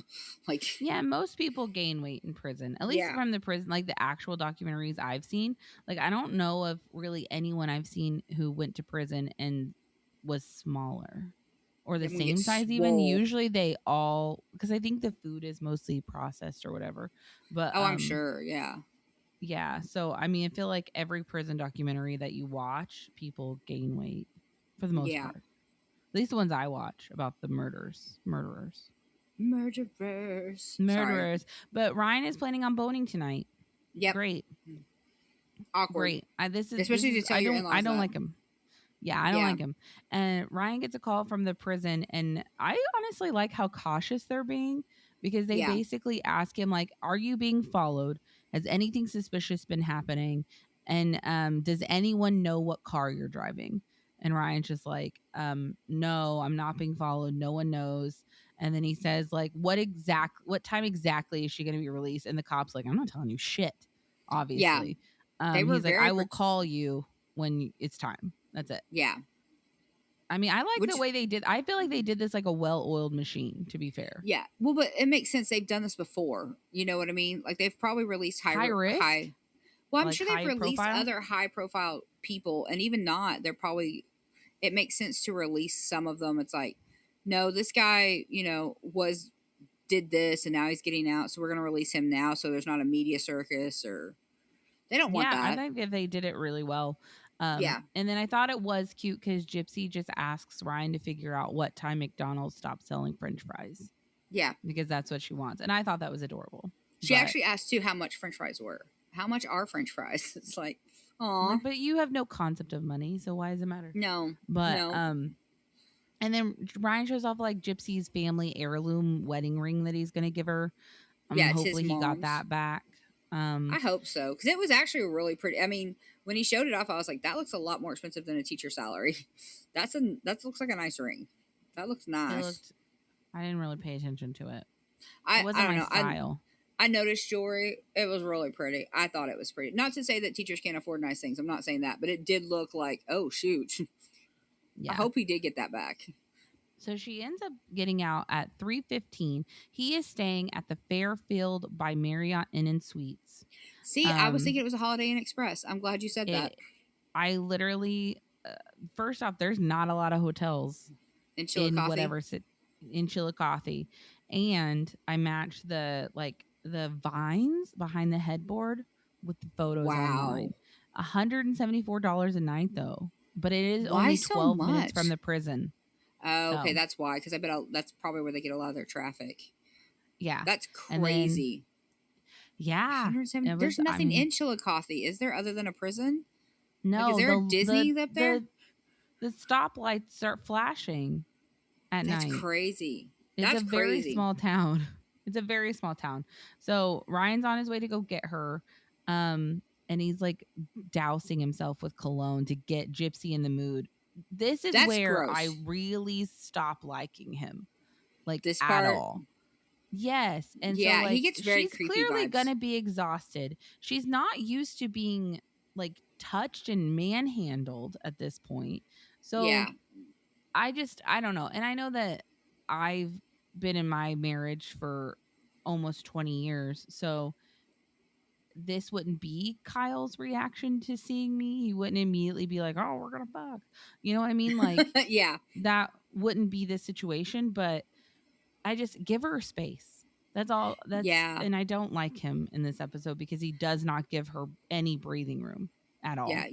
Like, yeah, most people gain weight in prison, at least from the prison, like the actual documentaries I've seen. Like, I don't know of really anyone I've seen who went to prison and was smaller or the Them same get size even. swole. Usually they all, because I think the food is mostly processed or whatever. But Oh, I'm sure. Yeah. yeah. So I mean, I feel like every prison documentary that you watch, people gain weight for the most Yeah. part. At least the ones I watch about the murderers. Sorry. But Ryan is planning on boning tonight. Yep. Great. Awkward. Great. This Especially is to tell your I in-laws don't that. like him. Yeah, I don't like him. And Ryan gets a call from the prison, and I honestly like how cautious they're being, because they Yeah. basically ask him, like, are you being followed? Has anything suspicious been happening? And does anyone know what car you're driving? And Ryan's just like, no, I'm not being followed. No one knows. And then he says, like, what time exactly is she going to be released? And the cop's like, I'm not telling you shit, Yeah. obviously. They were He's like, very I will call you when it's time. That's it. Yeah. I mean, I like the way they did. I feel like they did this like a well-oiled machine, to be fair. Yeah. Well, but it makes sense. They've done this before. You know what I mean? Like they've probably released High risk? Well, I'm Like sure they've high released profile? other high-profile people, and even not, they're probably. It makes sense to release some of them. It's like, no, this guy, did this, and now he's getting out, so we're going to release him now, so there's not a media circus, or they don't want Yeah, I that. think that they did it really well. Yeah. And then I thought it was cute because Gypsy just asks Ryan to figure out what time McDonald's stopped selling French fries. Yeah. Because that's what she wants. And I thought that was adorable. She actually asked, too, how much French fries were. How much are French fries? It's like, aw. But you have no concept of money, so why does it matter? No. But, no. And then Ryan shows off like Gypsy's family heirloom wedding ring that he's going to give her. Yeah, it's hopefully his he got mom's. that back. I hope so, because it was actually really pretty. I mean, when he showed it off, I was like, that looks a lot more expensive than a teacher's salary. That looks like a nice ring. That looks nice. I didn't really pay attention to it. It wasn't I don't my know. style. I noticed jewelry. It was really pretty. I thought it was pretty. Not to say that teachers can't afford nice things. I'm not saying that, but it did look like, oh shoot. Yeah. I hope he did get that back. So she ends up getting out at 3:15. He is staying at the Fairfield by Marriott Inn and Suites. See, I was thinking it was a Holiday Inn Express. I'm glad you said that. I literally, first off, there's not a lot of hotels in Chillicothe. In Chillicothe, and I matched the vines behind the headboard with the photos online. $174 a night though, but it is only 12 minutes from the prison. Oh, okay, that's why. Because I bet that's probably where they get a lot of their traffic. Yeah, that's crazy. Yeah, there's nothing in Chillicothe, is there, other than a prison? No, is there a Disney up there? The stoplights start flashing at night. That's crazy. It's a very small town. It's a very small town. So Ryan's on his way to go get her, and he's like dousing himself with cologne to get Gypsy in the mood. This is where gross. I really stop liking him, like this at all. Yes, and yeah, so like, he gets very she's creepy clearly vibes. Gonna be exhausted. She's not used to being like touched and manhandled at this point. So yeah. I don't know, and I know that I've been in my marriage for almost 20 years, so this wouldn't be Kyle's reaction to seeing me. He wouldn't immediately be like, "Oh, we're gonna fuck," you know what I mean? Like, yeah, that wouldn't be the situation. But I just give her space. That's all. And I don't like him in this episode because he does not give her any breathing room at all. Yeah,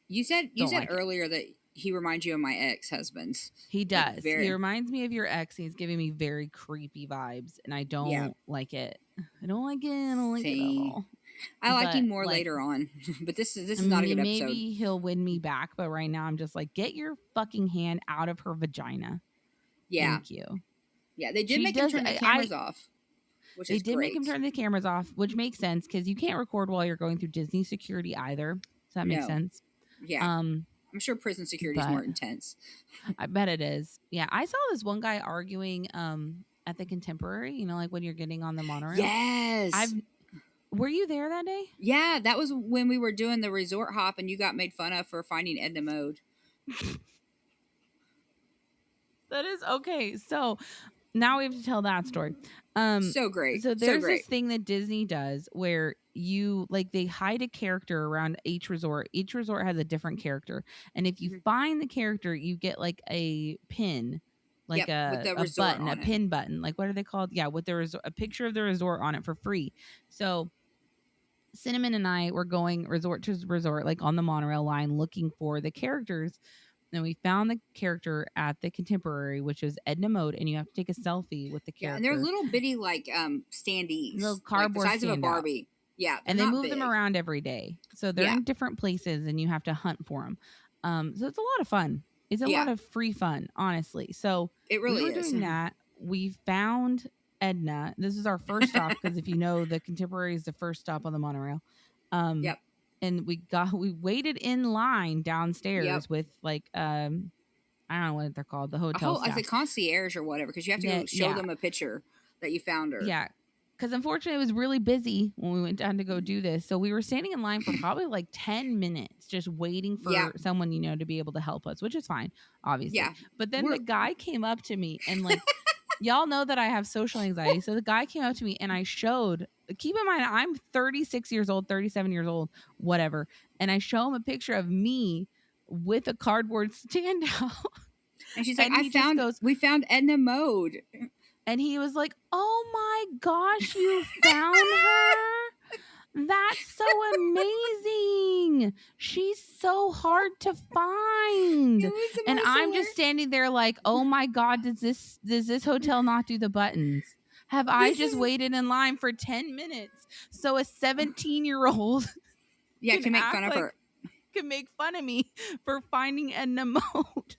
you said earlier that he reminds you of my ex-husband. He does. He reminds me of your ex. He's giving me very creepy vibes, and I don't like it. I don't like it. I don't like it at all. I like him more later on, but this is not a good episode. Maybe he'll win me back, but right now I'm just like, get your fucking hand out of her vagina. Yeah, thank you. Yeah, they did make him turn the cameras off. They did make him turn the cameras off, which makes sense because you can't record while you're going through Disney security either. So that makes sense. Yeah. I'm sure prison security is more intense. I bet it is. Yeah, I saw this one guy arguing at the Contemporary. You know, like when you're getting on the monorail. Yes. Were you there that day? Yeah, that was when we were doing the resort hop, and you got made fun of for finding Edna Mode. That is okay. So now we have to tell that story. So great. So there's this thing that Disney does where they hide a character around each resort. Each resort has a different character. And if you find the character, you get like a pin like with the a resort button, a on it. pin button. Like, what are they called? Yeah, with a picture of the resort on it for free. So Cinnamon and I were going resort to resort, like on the monorail line, looking for the characters. And we found the character at the Contemporary, which is Edna Mode, and you have to take a selfie with the Yeah, character. and they're little bitty like standees, little like the cardboard size of a Barbie. Yeah, and they not move big. them around every day, so they're in different places, and you have to hunt for them. So it's a lot of fun. It's a lot of free fun, honestly. So it really we were is. doing that. We found Edna. This is our first stop because if you know, the Contemporary is the first stop on the monorail. Yep. And we waited in line downstairs with like I don't know what they're called, the hotel staff. Like the concierge or whatever, because you have to go show them a picture that you found her. Yeah. Because unfortunately, it was really busy when we went down to go do this. So we were standing in line for probably like 10 minutes, just waiting for someone, to be able to help us, which is fine, obviously. Yeah. But then the guy came up to me and like, y'all know that I have social anxiety. So the guy came up to me and I showed, keep in mind, I'm 36 years old, 37 years old, whatever. And I show him a picture of me with a cardboard standout. And she's like, we found Edna Mode. And he was like, "Oh my gosh, you found her? That's so amazing. She's so hard to find." And I'm just standing there like, "Oh my God, does this hotel not do the buttons? Have I just waited in line for 10 minutes so a 17-year-old can make fun of her. Can make fun of me for finding Edna Mode?"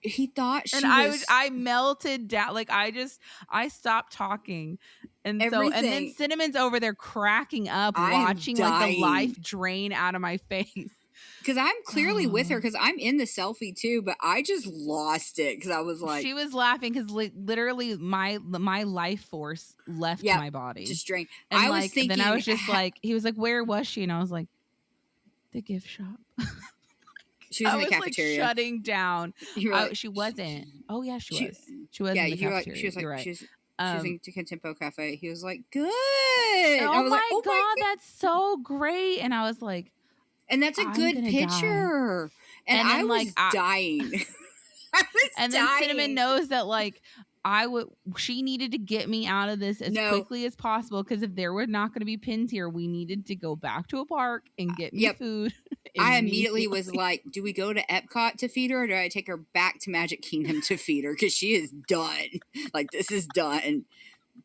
He thought she I melted down. Like I stopped talking. And then Cinnamon's over there cracking up, watching like the life drain out of my face. Because I'm clearly with her, because I'm in the selfie too, but I just lost it because I was like, she was laughing because literally my life force left my body, just drained. And I was thinking, then I was just like, he was like, "Where was she?" And I was like, "The gift shop." She was in the cafeteria, like shutting down. She wasn't. Oh yeah, she was. She was in the cafeteria. She was like, right. She was in the Contempo Cafe. He was like, "Good." Oh my God, that's so great. And I was like, and that's a good picture. Die. And I was dying. I was and dying. Then Cinnamon knows that like she needed to get me out of this as quickly as possible, because if there were not going to be pins here, we needed to go back to a park and get me food. I immediately was like, do we go to Epcot to feed her, or do I take her back to Magic Kingdom to feed her? Because she is done. Like, this is done.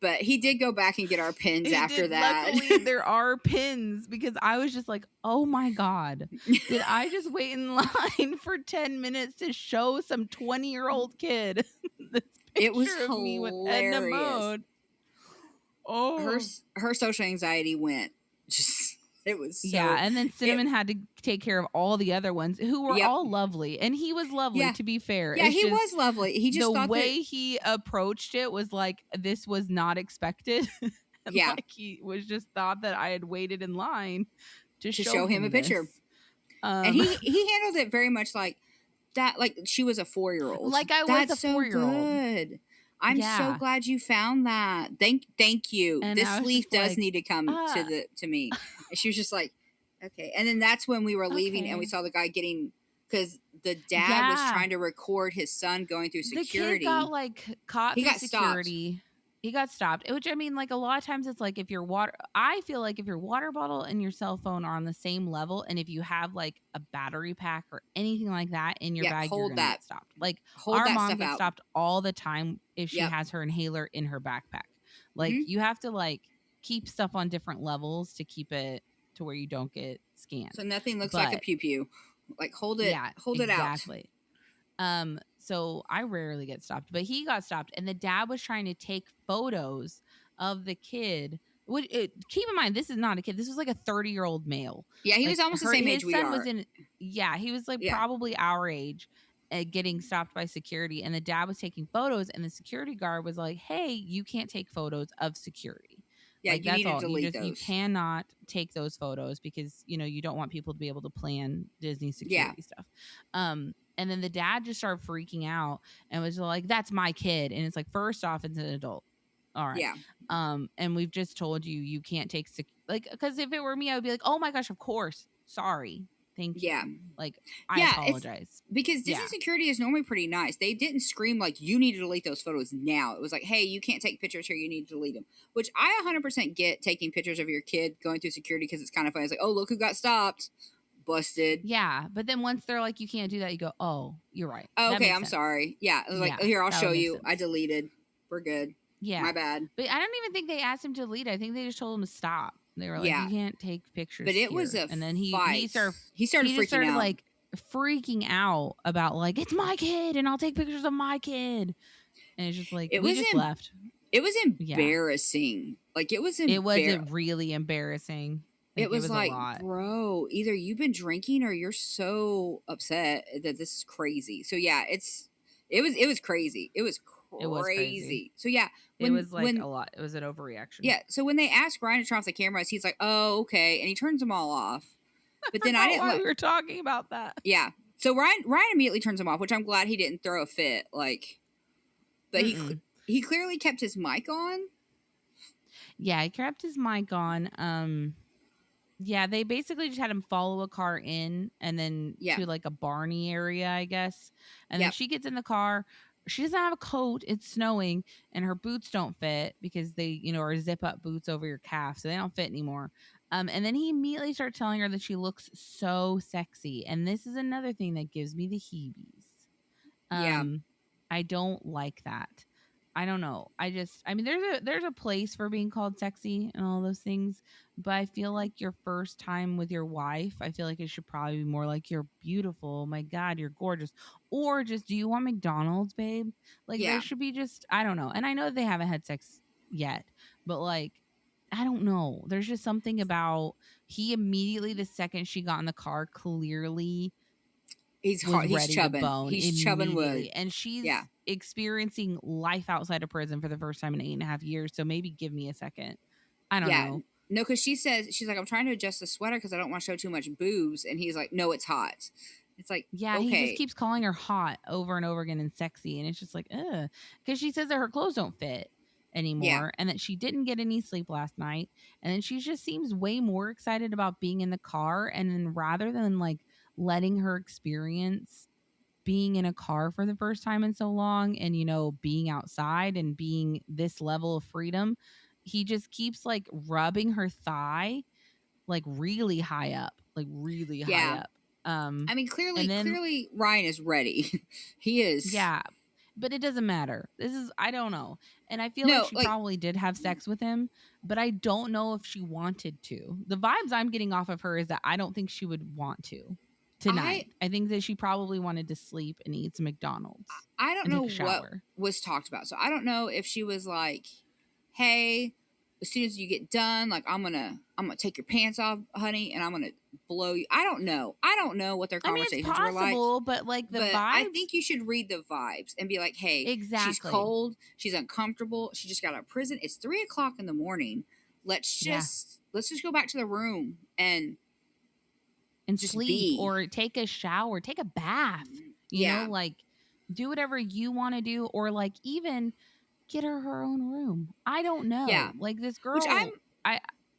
But he did go back and get our pins after that. Luckily, there are pins, because I was just like, oh my God, did I just wait in line for 10 minutes to show some 20-year-old kid this picture it was of me with Edna Mode? Oh, her social anxiety went just. It was so, and then Cinnamon had to take care of all the other ones who were all lovely, and he was lovely, to be fair. Yeah, he was lovely. He just the way he approached it was like, this was not expected. And like he was just thought that I had waited in line to show him a picture. And he handled it very much like that, like she was a 4-year-old. Like I was a 4-year-old. So good. I'm so glad you found that. Thank you. And this leaf does need to come to me. And she was just like, okay. And then that's when we were leaving and we saw the guy getting, because the dad was trying to record his son going through security. The kid got like caught through security. Stopped. He got stopped, which I mean, like a lot of times it's like if I feel like if your water bottle and your cell phone are on the same level, and if you have like a battery pack or anything like that in your bag, you're gonna get stopped. Like our mom gets stopped all the time if she has her inhaler in her backpack. Like you have to like keep stuff on different levels to keep it to where you don't get scanned. So nothing looks like a pew pew. Like hold it out. Exactly. So I rarely get stopped, but he got stopped, and the dad was trying to take photos of the kid. Keep in mind, this is not a kid. This was like a 30-year-old male. Yeah, he was almost the same age we are. He was like probably our age, getting stopped by security, and the dad was taking photos, and the security guard was like, "Hey, you can't take photos of security." Yeah, like, you need to delete those. You cannot take those photos because you don't want people to be able to plan Disney security stuff. And then the dad just started freaking out and was like, "That's my kid." And it's like, first off, it's an adult. All right. Yeah. And we've just told you can't take because if it were me, I would be like, "Oh my gosh, of course. Sorry." Thank Yeah. you. Like, I Yeah, apologize. because Disney security is normally pretty nice. They didn't scream like, you need to delete those photos now. It was like, hey, you can't take pictures here. You need to delete them. Which I 100% get taking pictures of your kid going through security because it's kind of funny. It's like, oh, look who got stopped. Busted. Yeah, but then once they're like, you can't do that, you go, oh, you're right. Oh, That okay, makes I'm sense. sorry. Yeah, I was like, Yeah, here, I'll that show would make you. sense. I deleted. We're good. Yeah. My bad. But I don't even think they asked him to delete. I think they just told him to stop. They were like, Yeah. you can't take pictures But it here. was a And then fight. he started just started out. like freaking out about like, it's my kid and I'll take pictures of my kid. And it's just like, we just left. It was embarrassing. Like, it was It wasn't really embarrassing. Like, it was like, a lot. bro, either you've been drinking or you're so upset that this is crazy. So yeah, it was crazy. It was crazy. So yeah, it was like a lot. It was an overreaction. Yeah. So when they asked Ryan to turn off the cameras, he's like, "Oh, okay," and he turns them all off. But then I didn't. Why we were talking about that. Yeah. So Ryan immediately turns them off, which I'm glad he didn't throw a fit. Like, but he clearly kept his mic on. Yeah, he kept his mic on. Yeah, they basically just had him follow a car in and then to like a Barney area, I guess. And then she gets in the car. She doesn't have a coat. It's snowing and her boots don't fit because they, are zip up boots over your calf. So they don't fit anymore. And then he immediately starts telling her that she looks so sexy. And this is another thing that gives me the heebies. I don't like that. I don't know. There's a place for being called sexy and all those things, but I feel like your first time with your wife, I feel like it should probably be more like, you're beautiful. Oh my God, you're gorgeous. Or just, do you want McDonald's, babe? Like, there should be just, I don't know. And I know they haven't had sex yet, but like, I don't know. There's just something about, he immediately, the second she got in the car, clearly he's ready chubbing. to bone. He's chubbing wood. And she's experiencing life outside of prison for the first time in 8.5 years. So maybe give me a second. I don't know. No, because she's like, I'm trying to adjust the sweater because I don't want to show too much boobs. And he's like, no, it's hot. It's like, yeah, okay. He just keeps calling her hot over and over again and sexy. And it's just like, ugh. Because she says that her clothes don't fit anymore and that she didn't get any sleep last night. And then she just seems way more excited about being in the car. And then rather than like letting her experience being in a car for the first time in so long and, being outside and being this level of freedom, he just keeps like rubbing her thigh like really high up, high up. Clearly Ryan is ready. He is. Yeah. But it doesn't matter. I don't know. And I feel like she probably did have sex with him, but I don't know if she wanted to. The vibes I'm getting off of her is that I don't think she would want to tonight. I think that she probably wanted to sleep and eat some McDonald's. I don't know what was talked about. So I don't know if she was like, hey, as soon as you get done, like, I'm gonna take your pants off, honey, and I'm gonna blow you. I don't know what their conversations it's possible, were like. But like the vibes, I think you should read the vibes and be like, hey, exactly. She's cold, she's uncomfortable, she just got out of prison. It's 3:00 in the morning. Let's just go back to the room and sleep or take a shower, take a bath. You know, like do whatever you want to do, or like even get her own room. I don't know. Yeah. Like this girl,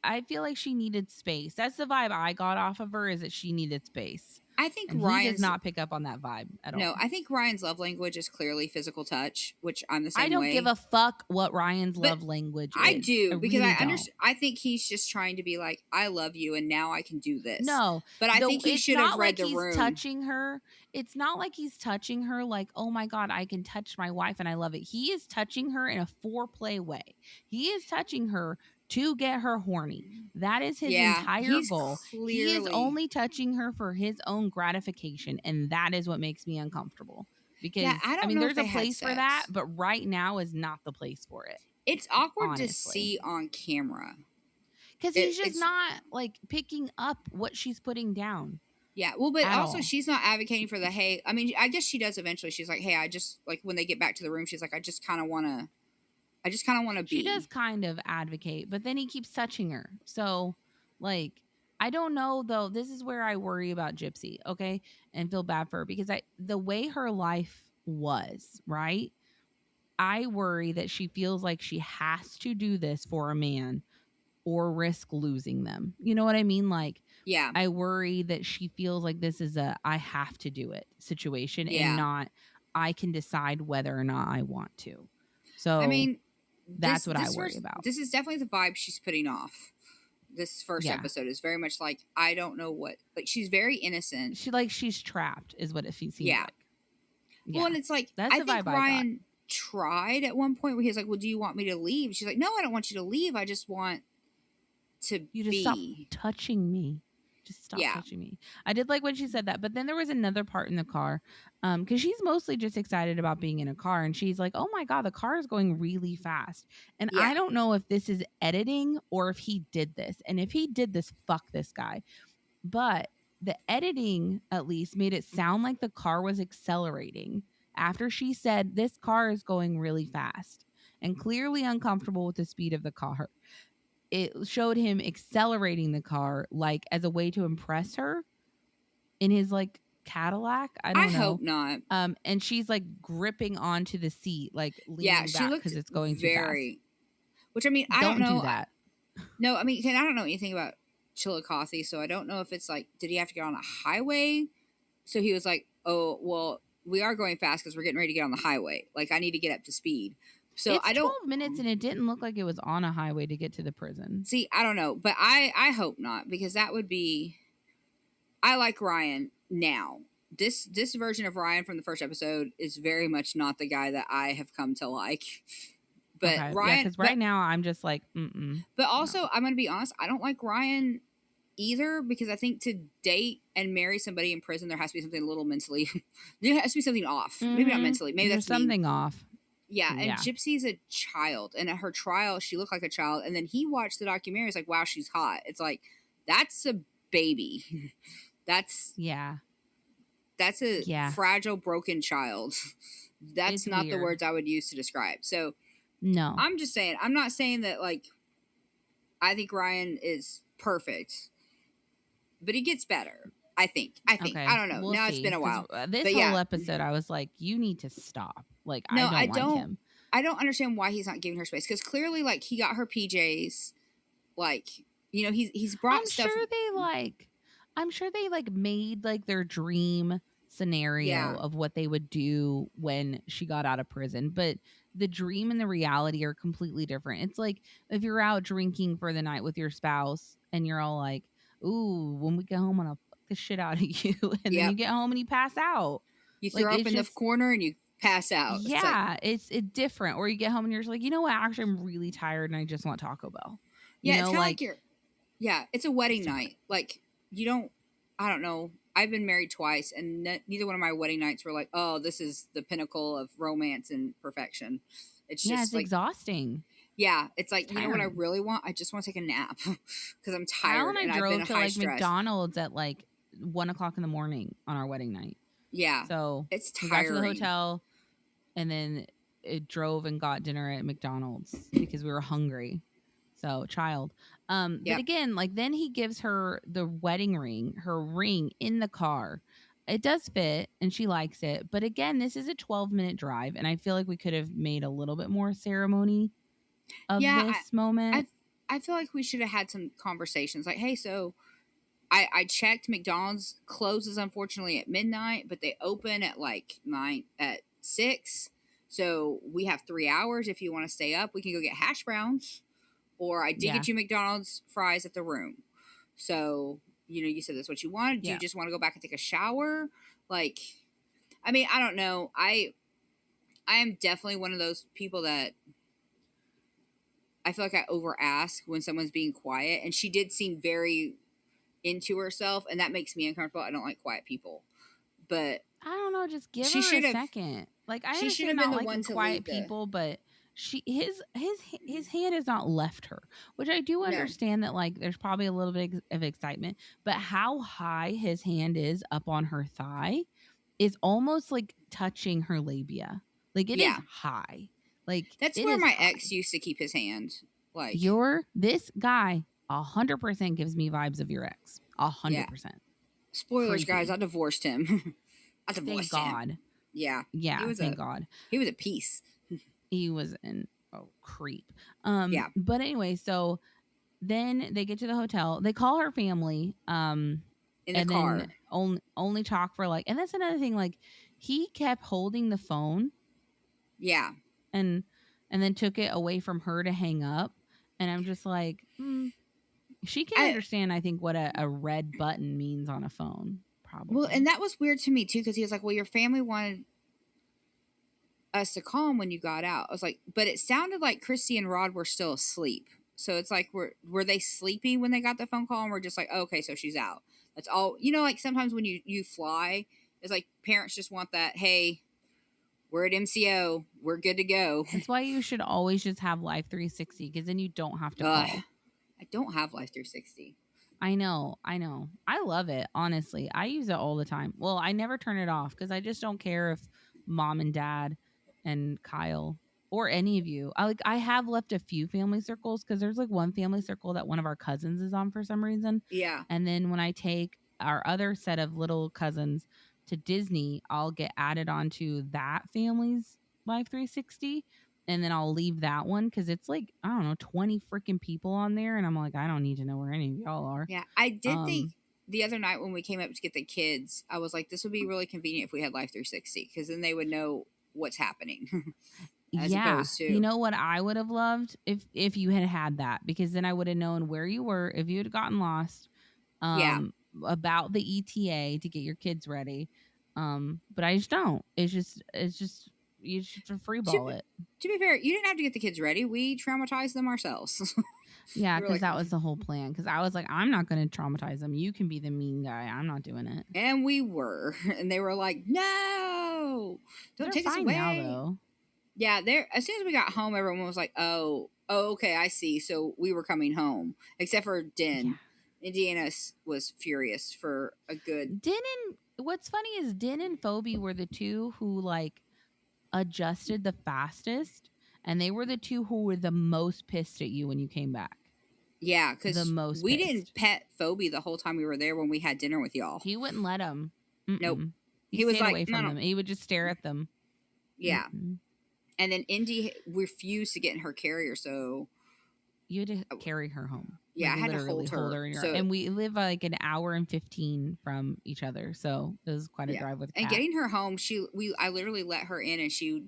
I feel like she needed space. That's the vibe I got off of her, is that she needed space. I think Ryan does not pick up on that vibe at all. No, I think Ryan's love language is clearly physical touch, which I'm the same way. I don't give a fuck what Ryan's love language is. I do, because I understand. I think he's just trying to be like, I love you and now I can do this. No. But I think he should have read the room. He's touching her. It's not like he's touching her like, oh my God, I can touch my wife and I love it. He is touching her in a foreplay way. He is touching her to get her horny. That is his entire goal. He is only touching her for his own gratification, and that is what makes me uncomfortable. Because there's a place for that, but right now is not the place for it. It's awkward to see on camera. Because he's just not like picking up what she's putting down. Yeah, well, but also she's not advocating for the, hey, I mean, I guess she does eventually. She's like, hey, I just, like, when they get back to the room, she's like, I just kind of want to be. She does kind of advocate, but then he keeps touching her. So, like, I don't know, though. This is where I worry about Gypsy, okay? And feel bad for her, because the way her life was, right? I worry that she feels like she has to do this for a man or risk losing them. You know what I mean? Like, Yeah. I worry that she feels like this is a I have to do it situation and not I can decide whether or not I want to. So I mean, that's what I worry about. This is definitely the vibe she's putting off. This first episode is very much like, I don't know what, like, she's very innocent. She's trapped is what it seems like. Yeah. Well, and it's like, that's I think Ryan tried at one point where he was like, well, do you want me to leave? She's like, no, I don't want you to leave. I just want to stop touching me. Just stop touching me. I did like when she said that, but then there was another part in the car because she's mostly just excited about being in a car, and she's like, oh my god, the car is going really fast. And I don't know if this is editing or if he did this, and if he did this, fuck this guy. But the editing at least made it sound like the car was accelerating after she said this car is going really fast and clearly uncomfortable with the speed of the car. It showed him accelerating the car like as a way to impress her in his like Cadillac. I don't know. I hope not. And she's like gripping onto the seat, like leaning back because it's going too fast. Which I mean, I don't know. Do that. No, I mean, I don't know anything about Chillicothe, so I don't know if it's like, did he have to get on a highway? So he was like, oh, well, we are going fast because we're getting ready to get on the highway. Like, I need to get up to speed. So it's 12 minutes and it didn't look like it was on a highway to get to the prison. See, I don't know, but I hope not, because that would be, I like Ryan now. This version of Ryan from the first episode is very much not the guy that I have come to like. But Ryan, because right now I'm just like, But also, I'm going to be honest, I don't like Ryan either, because I think to date and marry somebody in prison, there has to be something a little mentally, there has to be something off. Maybe not mentally, maybe there's something off. Yeah, and Gypsy's a child, and at her trial, she looked like a child. And then he watched the documentary. It's like, wow, she's hot. It's like, that's a baby. That's a fragile, broken child. That's not the words I would use to describe. So, no, I'm just saying. I'm not saying that like I think Ryan is perfect, but he gets better. I think. Okay. I don't know. We'll see. It's been a while. This whole episode, I was like, you need to stop. Like, no, I don't like him. I don't understand why he's not giving her space, because clearly, like, he got her PJs. Like, you know, he's brought stuff. I'm sure they made like their dream scenario of what they would do when she got out of prison, but the dream and the reality are completely different. It's like if you're out drinking for the night with your spouse and you're all like, ooh, when we get home, I'm gonna fuck the shit out of you, and then you get home and you pass out. You throw up in the corner and you pass out. Yeah, it's different. Or you get home and you're just like, you know what? Actually, I'm really tired and I just want Taco Bell. Yeah, it's like you're. Yeah, it's a wedding night. Like, you don't. I don't know. I've been married twice, and neither one of my wedding nights were like, oh, this is the pinnacle of romance and perfection. It's just it's like, exhausting. Yeah, it's like, you know what I really want? I just want to take a nap because I'm tired. And I drove to like McDonald's at like 1:00 in the morning on our wedding night. Yeah, so it's tiring. We got to the hotel, and then it drove and got dinner at McDonald's because we were hungry. So but again, like then he gives her the wedding ring, her ring in the car. It does fit and she likes it. But again, this is a 12-minute drive. And I feel like we could have made a little bit more ceremony of this moment. I feel like we should have had some conversations like, hey, so I checked, McDonald's closes unfortunately at midnight, but they open at like 6. So we have 3 hours. If you want to stay up, we can go get hash browns. Or I did get you McDonald's fries at the room. So, you know, you said that's what you wanted. Do you just want to go back and take a shower? Like, I mean, I don't know. I am definitely one of those people that I feel like I over ask when someone's being quiet. And she did seem very into herself. And that makes me uncomfortable. I don't like quiet people. But I don't know. Just give her a second. Like, I understand not liking quiet people, but... his hand has not left her, which I do understand that like there's probably a little bit of excitement, but how high his hand is up on her thigh is almost like touching her labia. Like it is high. Like that's where my ex used to keep his hand. Like this guy 100% gives me vibes of your ex. 100%. Spoilers, guys. I divorced him. Thank God. Yeah. Thank God. He was a piece. He was a creep. But anyway, so then they get to the hotel. They call her family. In the and car. then only talk for like, and that's another thing. Like, he kept holding the phone. Yeah. And then took it away from her to hang up. And I'm just like, she can understand, I think, what a red button means on a phone. Probably. Well, and that was weird to me too, because he was like, well, your family wanted us to call him when you got out. I was like, but it sounded like Christy and Rod were still asleep. So it's like, were they sleepy when they got the phone call, and we're just like, oh, okay, so she's out. That's all. You know, like sometimes when you fly, it's like parents just want that, hey, we're at MCO, we're good to go. That's why you should always just have Life 360, because then you don't have to call. I don't have Life 360. I know. I love it, honestly. I use it all the time. Well, I never turn it off because I just don't care if mom and dad and Kyle or any of you. I have left a few family circles, because there's like one family circle that one of our cousins is on for some reason. Yeah. And then when I take our other set of little cousins to Disney, I'll get added onto that family's Life 360. And then I'll leave that one because it's like, I don't know, 20 freaking people on there. And I'm like, I don't need to know where any of y'all are. Yeah. I did think the other night when we came up to get the kids, I was like, this would be really convenient if we had Life 360, because then they would know what's happening. As opposed to, you know what I would have loved if you had that, because then I would have known where you were if you had gotten lost. About the ETA to get your kids ready. But I just don't. It's just you should free ball it. To be fair, you didn't have to get the kids ready. We traumatized them ourselves. Yeah, because that was the whole plan. Because I was like, I'm not going to traumatize them. You can be the mean guy. I'm not doing it. And we were. And they were like, no, don't take us away. Now, though. Yeah, as soon as we got home, everyone was like, oh, okay, I see. So we were coming home. Except for Din. Yeah. Indiana was furious for a good... What's funny is Din and Phoebe were the two who, like, adjusted the fastest. And they were the two who were the most pissed at you when you came back. Yeah, because we didn't pet Phoebe the whole time we were there when we had dinner with y'all. He wouldn't let him. Nope. He was like, away from them. He would just stare at them. Yeah. And then Indy refused to get in her carrier, so... You had to carry her home. Yeah, I had to hold her. And we live like an hour and 15 from each other, so it was quite a drive with Kat. And getting her home, I literally let her in and she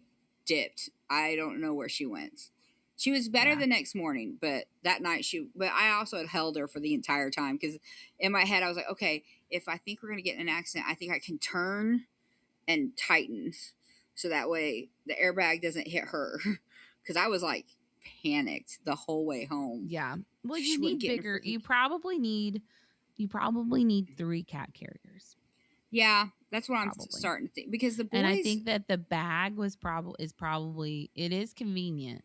dipped. I don't know where she went. She was better the next morning, but that night but I also had held her for the entire time, because in my head I was like, okay, if I think we're going to get in an accident, I think I can turn and tighten so that way the airbag doesn't hit her. Because I was like panicked the whole way home. Yeah. Well, you need bigger. You probably need 3 cat carriers. Yeah, that's what I'm starting to think, because the boys... And I think that the bag is convenient.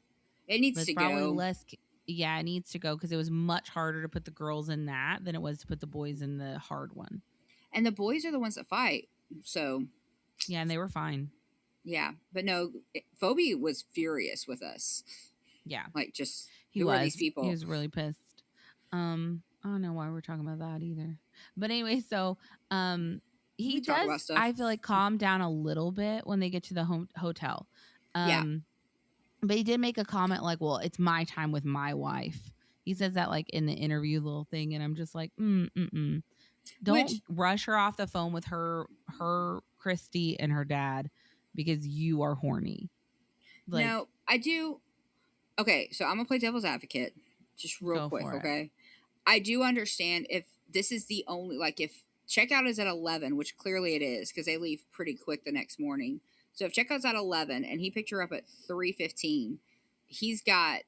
It needs to go. Less. Yeah, it needs to go, because it was much harder to put the girls in that than it was to put the boys in the hard one. And the boys are the ones that fight, so... Yeah, and they were fine. Yeah, but no, Phoebe was furious with us. Yeah. Like, just, who are these people? He was really pissed. I don't know why we're talking about that either. But anyway, so he does, I feel like, calm down a little bit when they get to the hotel. But he did make a comment like, well, it's my time with my wife. He says that like in the interview little thing, and I'm just like, Don't rush her off the phone with her Christy and her dad because you are horny. Like, no, I do. Okay, so I'm gonna play devil's advocate just real quick, okay? I do understand if this is the only, like, if checkout is at 11, which clearly it is because they leave pretty quick the next morning. So if checkout's at 11 and he picked her up at 3:15, he's got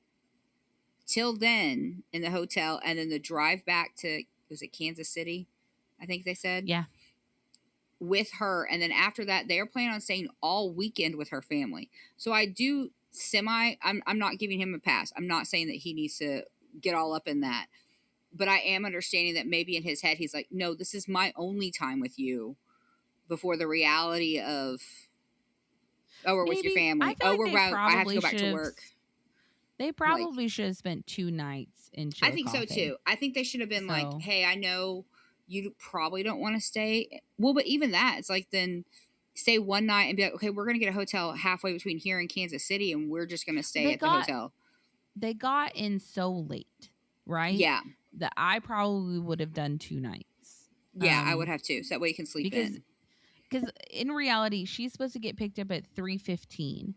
till then in the hotel, and then the drive back to, was it Kansas City? I think they said. Yeah. With her, and then after that, they are planning on staying all weekend with her family. So I do I'm not giving him a pass. I'm not saying that he needs to get all up in that. But I am understanding that maybe in his head, he's like, no, this is my only time with you before the reality of, oh, we're with your family. Oh, I have to go back to work. They probably should have spent 2 nights in Chillicothe. I think so, too. I think they should have been like, hey, I know you probably don't want to stay. Well, but even that, it's like, then stay one night and be like, okay, we're going to get a hotel halfway between here and Kansas City, and we're just going to stay at the hotel. They got in so late. right? Yeah. That I probably would have done 2 nights. Yeah, I would have too. So that way you can sleep in. Because in reality, she's supposed to get picked up at 3:15.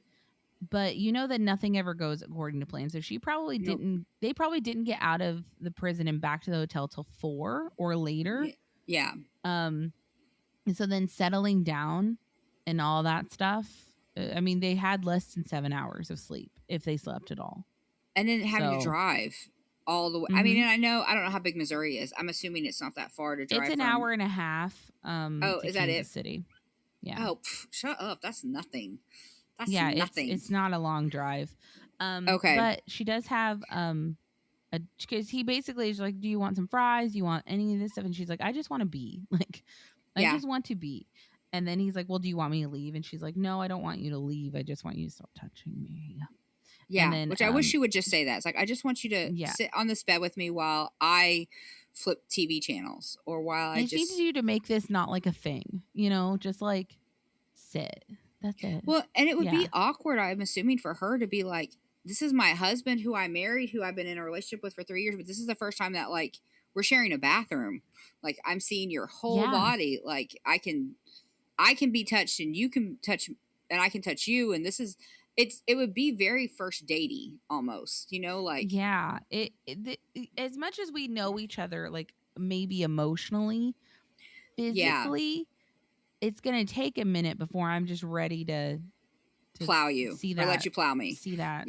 But you know that nothing ever goes according to plan. So she probably Nope. didn't they probably didn't get out of the prison and back to the hotel till 4 or later. Yeah. And so then settling down and all that stuff. I mean, they had less than 7 hours of sleep if they slept at all. And then having to So, drive all the way. I mean, and I don't know how big Missouri is. I'm assuming it's not that far to drive. It's an hour and a half oh, to is that Kansas it? City. Yeah. Oh, shut up. That's nothing. That's yeah, nothing. It's not a long drive. Okay. But she does have because he basically is like, do you want some fries? Do you want any of this stuff? And she's like, I just want to be. Like, I just want to be. And then he's like, well, do you want me to leave? And she's like, no, I don't want you to leave. I just want you to stop touching me. Yeah, and then, which I wish she would just say that. It's like, I just want you to sit on this bed with me while I flip TV channels, or while I just need you to make this not like a thing, just like sit. That's it. Well, and it would be awkward, I'm assuming, for her to be like, this is my husband who I married, who I've been in a relationship with for 3 years, but this is the first time that, like, we're sharing a bathroom. Like, I'm seeing your whole body. Like, I can be touched, and you can touch, and I can touch you, and this is... It would be very first datey almost, like as much as we know each other, like maybe emotionally, physically, it's gonna take a minute before I'm just ready to plow you, see that, or let you plow me, see that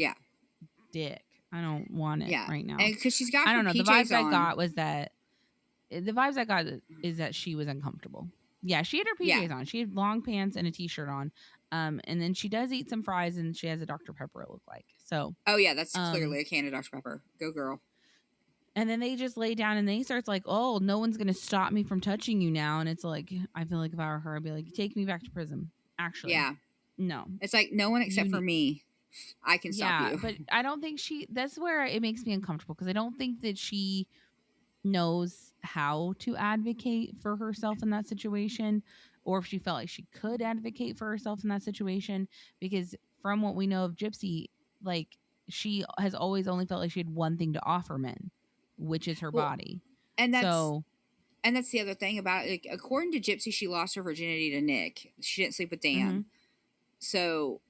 dick. I don't want it right now. And because she's got, I don't know. PJs the vibes on. I got was that is that she was uncomfortable. Yeah, she had her PJs on. She had long pants and a t-shirt on. And then she does eat some fries, and she has a Dr. Pepper, it looked like. So, oh yeah, that's clearly a can of Dr. Pepper. Go girl. And then they just lay down, and then he starts like, oh, no one's going to stop me from touching you now. And it's like, I feel like if I were her, I'd be like, take me back to prison. Actually. Yeah. No. It's like, no one except for me. I can stop you. But I don't think that's where it makes me uncomfortable, because I don't think that she knows how to advocate for herself in that situation, or if she felt like she could advocate for herself in that situation, because from what we know of Gypsy, like, she has always only felt like she had one thing to offer men, which is her body. And that's the other thing about it. Like, according to Gypsy, she lost her virginity to Nick. She didn't sleep with Dan. So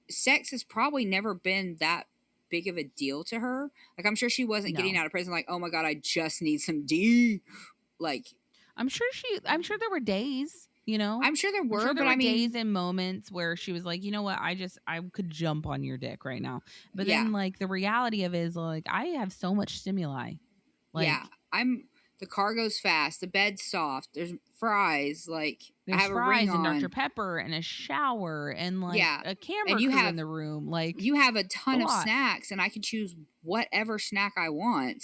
sex has probably never been that big of a deal to her. Like, I'm sure she wasn't getting out of prison like, oh my God, I just need some D. Like, I'm sure there were days, I'm sure there were, but I mean, days and moments where she was like, you know what, I could jump on your dick right now. But then, like, the reality of it is, like, I have so much stimuli. Like, the car goes fast, the bed's soft, there's fries, like, there's I have fries a ring and on. Dr. Pepper and a shower and, like, a camera and you crew in the room. Like, you have a ton of snacks, and I can choose whatever snack I want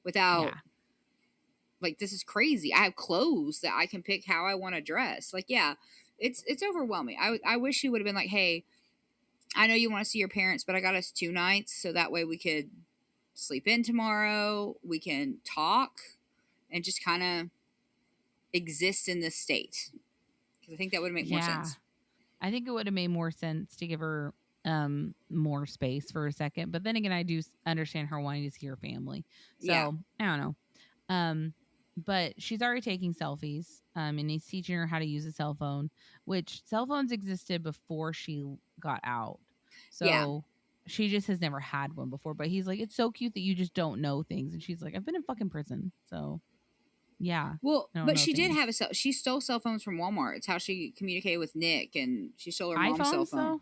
without like, this is crazy. I have clothes that I can pick how I want to dress. Like, it's overwhelming. I wish she would have been like, hey, I know you want to see your parents, but I got us 2 nights, so that way we could sleep in tomorrow, we can talk, and just kind of exist in this state. Because I think that would make more sense. I think it would have made more sense to give her more space for a second. But then again, I do understand her wanting to see her family. So, I don't know. But she's already taking selfies, and he's teaching her how to use a cell phone, which cell phones existed before she got out. So she just has never had one before. But he's like, it's so cute that you just don't know things. And she's like, I've been in fucking prison. So, yeah. Well, but she did have she stole cell phones from Walmart. It's how she communicated with Nick, and she stole her mom's cell phone. Though?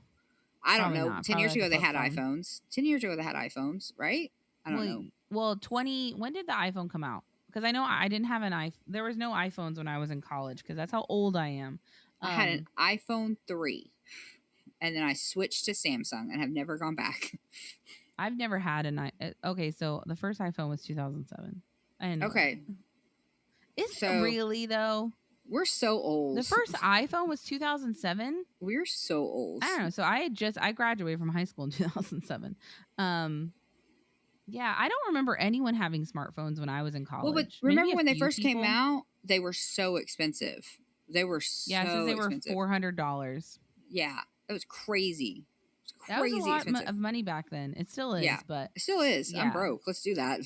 I don't know. 10 years ago, they had iPhones. 10 years ago, they had iPhones, right? I don't know. Well, when did the iPhone come out? Because I know I didn't have an iPhone. There was no iPhones when I was in college, because that's how old I am. I had an iPhone 3, and then I switched to Samsung, and have never gone back. I've never had okay, so the first iPhone was 2007. Okay. Is it really, though? We're so old. The first iPhone was 2007? We're so old. I don't know. So I graduated from high school in 2007. Yeah, I don't remember anyone having smartphones when I was in college. Well, but remember when they first came out, they were so expensive. They were so expensive. They were $400. Yeah, it was crazy. It's That was a crazy lot expensive. of money back then. It still is, Yeah, but it still is. yeah. I'm broke. Let's do that.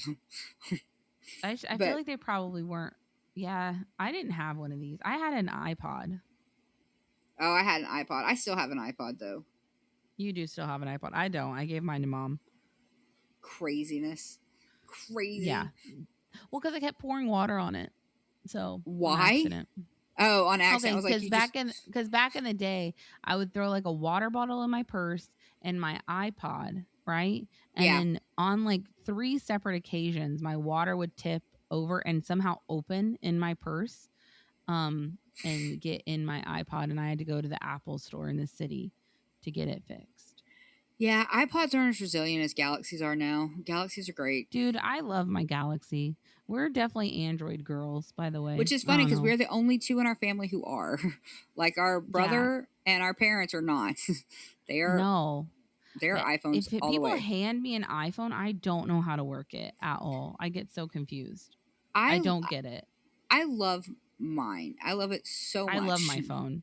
I feel like they probably weren't. Yeah, I didn't have one of these. I had an iPod. Oh, I had an iPod. I still have an iPod though. You do still have an iPod. I don't. I gave mine to mom. Craziness. Crazy. Yeah. Well, because I kept pouring water on it. So why? On accident. Oh, on accident. Okay, I was like, because back in the day, I would throw like a water bottle in my purse and my iPod, right? And then on like 3 separate occasions, my water would tip over and somehow open in my purse, and get in my iPod, and I had to go to the Apple store in the city to get it fixed. Yeah, iPods aren't as resilient as Galaxies are now. Galaxies are great. Dude, I love my Galaxy. We're definitely Android girls, by the way. Which is funny because we're the only 2 in our family who are. Like our brother and our parents are not. They're iPhones If all the people way. hand me an iPhone, I don't know how to work it at all. I get so confused. I don't get it. I love mine. I love it so much. I love my phone.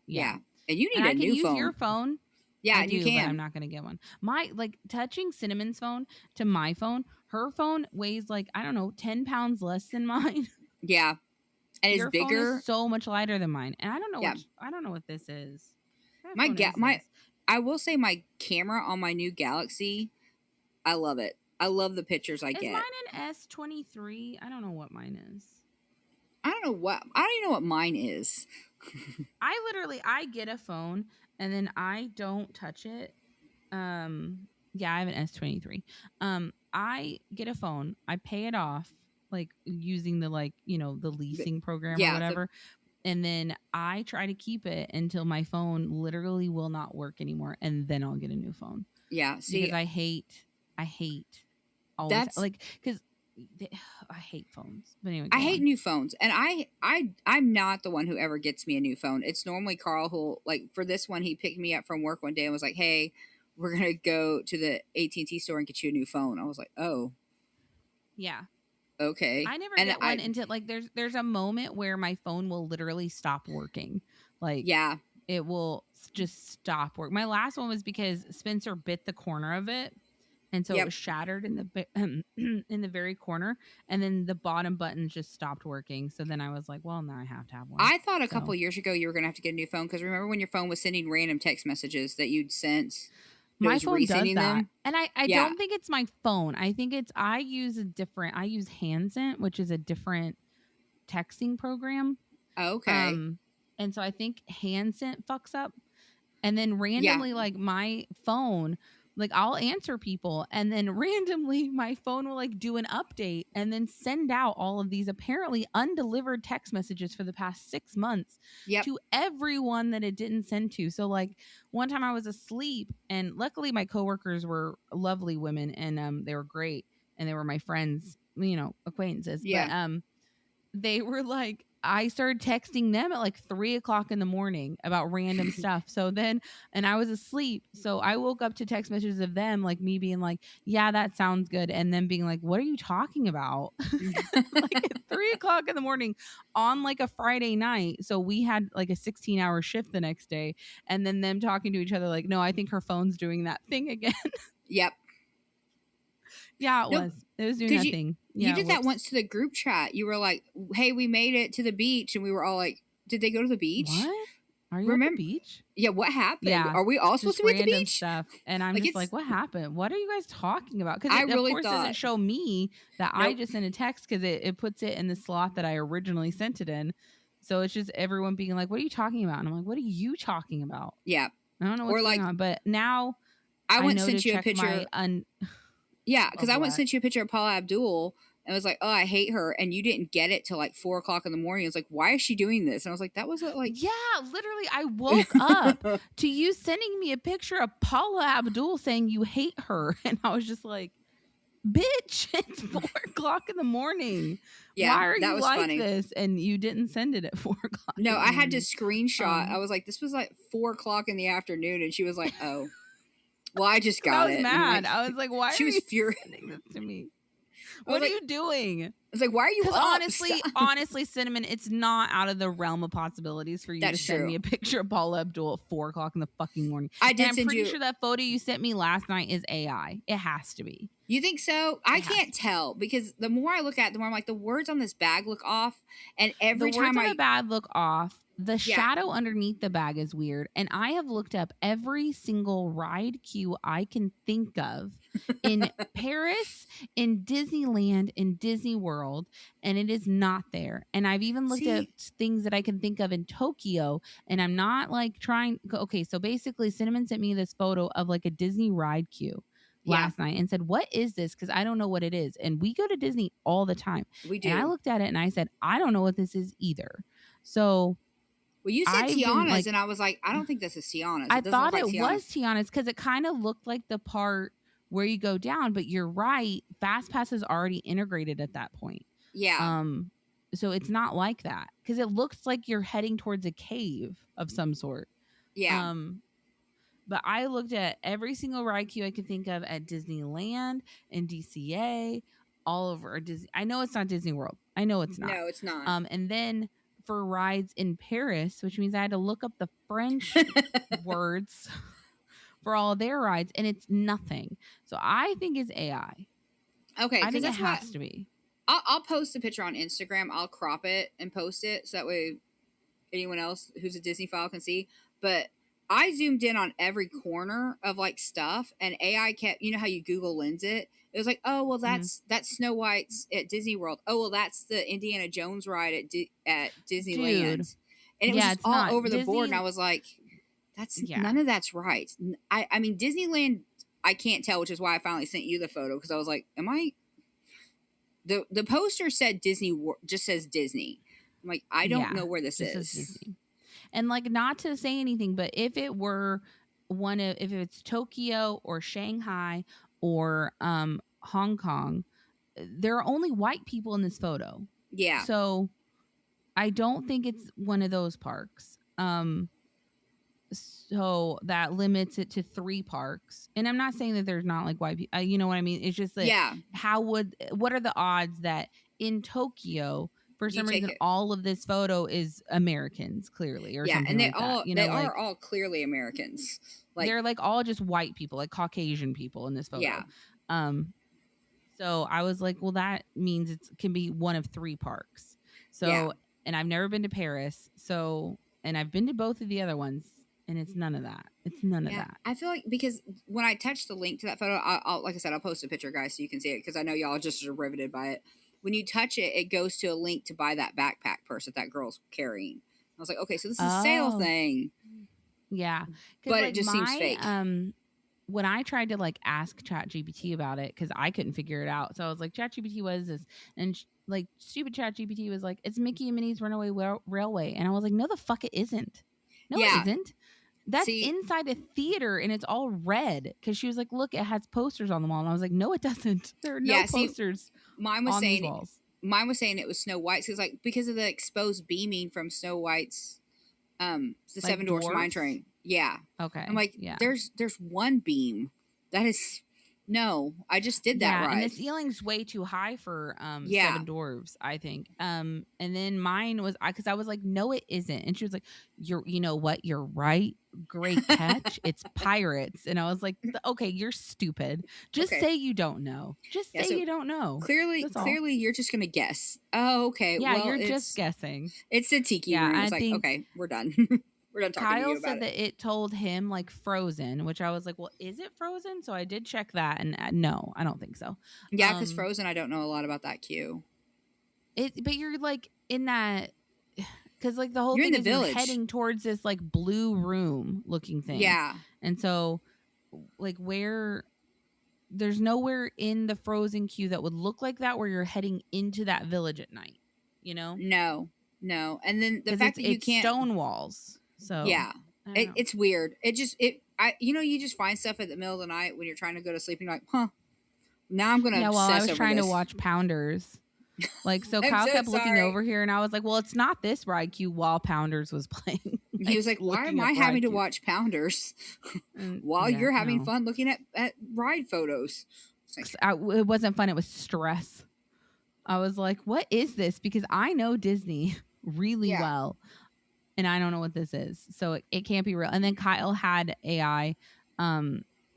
Yeah. And you need a new phone. I can use your phone. Yeah, I do, you can. but I'm not gonna get one. My touching Cinnamon's phone to my phone. Her phone weighs like, I don't know, 10 pounds less than mine. Yeah, and your it's bigger. Phone is so much lighter than mine, and I don't know. I don't know what this is. I will say my camera on my new Galaxy, I love it. I love the pictures I get. Is mine an S23? I don't know what mine is. I don't even know what mine is. I get a phone and then I don't touch it. Yeah, I have an S23. I get a phone, I pay it off like using the the leasing program or whatever. And then I try to keep it until my phone literally will not work anymore, and then I'll get a new phone. Yeah, see, because I hate always because I hate phones. But anyway, I hate new phones, and I'm not the one who ever gets me a new phone. It's normally Carl who, like, for this one, he picked me up from work one day and was like, "Hey, we're gonna go to the AT&T store and get you a new phone." I was like, "Oh, yeah." Okay. I never get one until there's a moment where my phone will literally stop working. It will just stop working. My last one was because Spencer bit the corner of it, and so it was shattered in the very corner, and then the bottom buttons just stopped working. So then I was like, well, now I have to have one. I thought a couple years ago you were gonna have to get a new phone because remember when your phone was sending random text messages that you'd sent? My phone does that. And I don't think it's my phone. I think I use Handsy, which is a different texting program. Okay. And so I think Handsy fucks up. And then randomly, like my phone, like I'll answer people and then randomly my phone will like do an update and then send out all of these apparently undelivered text messages for the past 6 months to everyone that it didn't send to. So like one time I was asleep and luckily my coworkers were lovely women and they were great and they were my friends, acquaintances. But they were like, I started texting them at like 3:00 in the morning about random stuff. So then, and I was asleep. So I woke up to text messages of them, like me being like, yeah, that sounds good. And then being like, what are you talking about? Like at 3:00 in the morning on like a Friday night. So we had like a 16-hour shift the next day. And then them talking to each other like, no, I think her phone's doing that thing again. Yep. Yeah, it was. It was doing that thing. You did that once to the group chat. You were like, hey, we made it to the beach. And we were all like, did they go to the beach? What? Are you at the beach? Yeah, what happened? Yeah. Are we all supposed to be at the beach? Stuff. And I'm just like, what happened? What are you guys talking about? Because it, of course, doesn't show me that I just sent a text because it puts it in the slot that I originally sent it in. So it's just everyone being like, what are you talking about? And I'm like, what are you talking about? Yeah. I don't know what's going on. But now I went and sent you a picture. Yeah, because I went and sent you a picture of Paula Abdul and was like, oh, I hate her. And you didn't get it till like 4:00 in the morning. I was like, why is she doing this? And I was like, that was like. Yeah, literally. I woke up to you sending me a picture of Paula Abdul saying you hate her. And I was just like, bitch, it's 4:00 in the morning. Yeah, why are you like funny. This? And you didn't send it at 4:00. No, I had to screenshot. I was like, this was like 4:00 in the afternoon. And she was like, oh. Well, I just got it. I was mad. I was like, why she are was you sending this to me? What are you doing? It's like, why are you up? Honestly, Cinnamon, it's not out of the realm of possibilities for you to send me a picture of Paula Abdul at 4:00 in the fucking morning. I did. And I'm pretty sure that photo you sent me last night is AI. It has to be. You think so? I can't tell because the more I look at it, the more I'm like, the words on this bag look off, and every time the bag look off. The shadow underneath the bag is weird. And I have looked up every single ride queue I can think of in Paris, in Disneyland, in Disney World, and it is not there. And I've even looked at things that I can think of in Tokyo, and I'm not like trying. Okay, so basically Cinnamon sent me this photo of like a Disney ride queue last night and said, what is this? Because I don't know what it is. And we go to Disney all the time. We do. And I looked at it and I said, I don't know what this is either. So... Well, you said Tiana's, and I was like, I don't think this is Tiana's. I thought it was Tiana's because it kind of looked like the part where you go down, but you're right. FastPass is already integrated at that point. Yeah. So it's not like that because it looks like you're heading towards a cave of some sort. Yeah. But I looked at every single ride queue I could think of at Disneyland and DCA, all over Disney. I know it's not Disney World. I know it's not. No, it's not. And then for rides in Paris, which means I had to look up the French words for all of their rides, and it's nothing. So I think it's AI. Okay, I think it has to be. I'll post a picture on Instagram. I'll crop it and post it so that way anyone else who's a Disney file can see. But I zoomed in on every corner of like stuff, and AI kept, you know how you Google Lens it? It was like, oh, well, that's Snow White's at Disney World. Oh, well, that's the Indiana Jones ride at Disneyland. Dude. And it was just all over the board. And I was like, none of that's right. I mean, Disneyland, I can't tell, which is why I finally sent you the photo. Because I was like, the poster said Disney, just says Disney. I'm like, I don't know where this is. And like, not to say anything, but if it were if it's Tokyo or Shanghai or Hong Kong, there are only white people in this photo. Yeah. So I don't think it's one of those parks. So that limits it to 3 parks. And I'm not saying that there's not like white people. You know what I mean? It's just like, what are the odds that in Tokyo, for some reason, all of this photo is Americans, clearly, or something and they like all that. You know, are all clearly Americans. Like, they're like all just white people, like Caucasian people in this photo. Yeah. So I was like, well, that means it can be one of 3 parks. So, and I've never been to Paris. So, and I've been to both of the other ones, and it's none of that. It's none of that. I feel like because when I touch the link to that photo, I'll like I said, I'll post a picture, guys, so you can see it because I know y'all just are riveted by it. When you touch it, it goes to a link to buy that backpack purse that girl's carrying. I was like, okay, so this is a sale thing. Yeah. But like, it just seems fake. When I tried to like ask ChatGPT about it, because I couldn't figure it out. So I was like, ChatGPT, what is this? And like stupid ChatGPT was like, it's Mickey and Minnie's Runaway Railway. And I was like, no, the fuck it isn't. No, it isn't. That's inside a theater and it's all red. Because she was like, look, it has posters on the wall. And I was like, no, it doesn't. There are no posters. Mine was saying it was Snow White's because of the exposed beaming from Snow White's the like Seven Dwarfs Mine Train. Yeah. Okay. I'm like, there's one beam. That is I just did that right. And the ceiling's way too high for Seven Dwarfs, I think. And then mine was because I was like, no, it isn't. And she was like, you know what? You're right. Great catch. It's pirates. And I was like, okay, you're stupid. Just say you don't know. Just say you don't know. Clearly you're just gonna guess. Oh, okay. Yeah, well, you're just guessing. It's a tiki room. It's like, okay, we're done. We're done talking to you about said that it told him like Frozen, which I was like, well, is it Frozen? So I did check that, and no, I don't think so. Yeah, because Frozen, I don't know a lot about that queue. But you're like in that, because like the whole thing is you're heading towards this like blue room looking thing. Yeah, and so like there's nowhere in the Frozen queue that would look like that where you're heading into that village at night. You know? No, and then the fact that you can't stone walls. So yeah, it's weird. You just find stuff at the middle of the night when you're trying to go to sleep and you're like, huh, now I'm gonna obsess I was over trying this. to watch Pounders, like so Kyle kept looking over here and I was like, well, it's not this ride queue while Pounders was playing. He was like, why am I having to watch Pounders while you're having fun looking at ride photos? It wasn't fun. It was stress. I was like, what is this? Because I know Disney really well and I don't know what this is. So it can't be real. And then Kyle had AI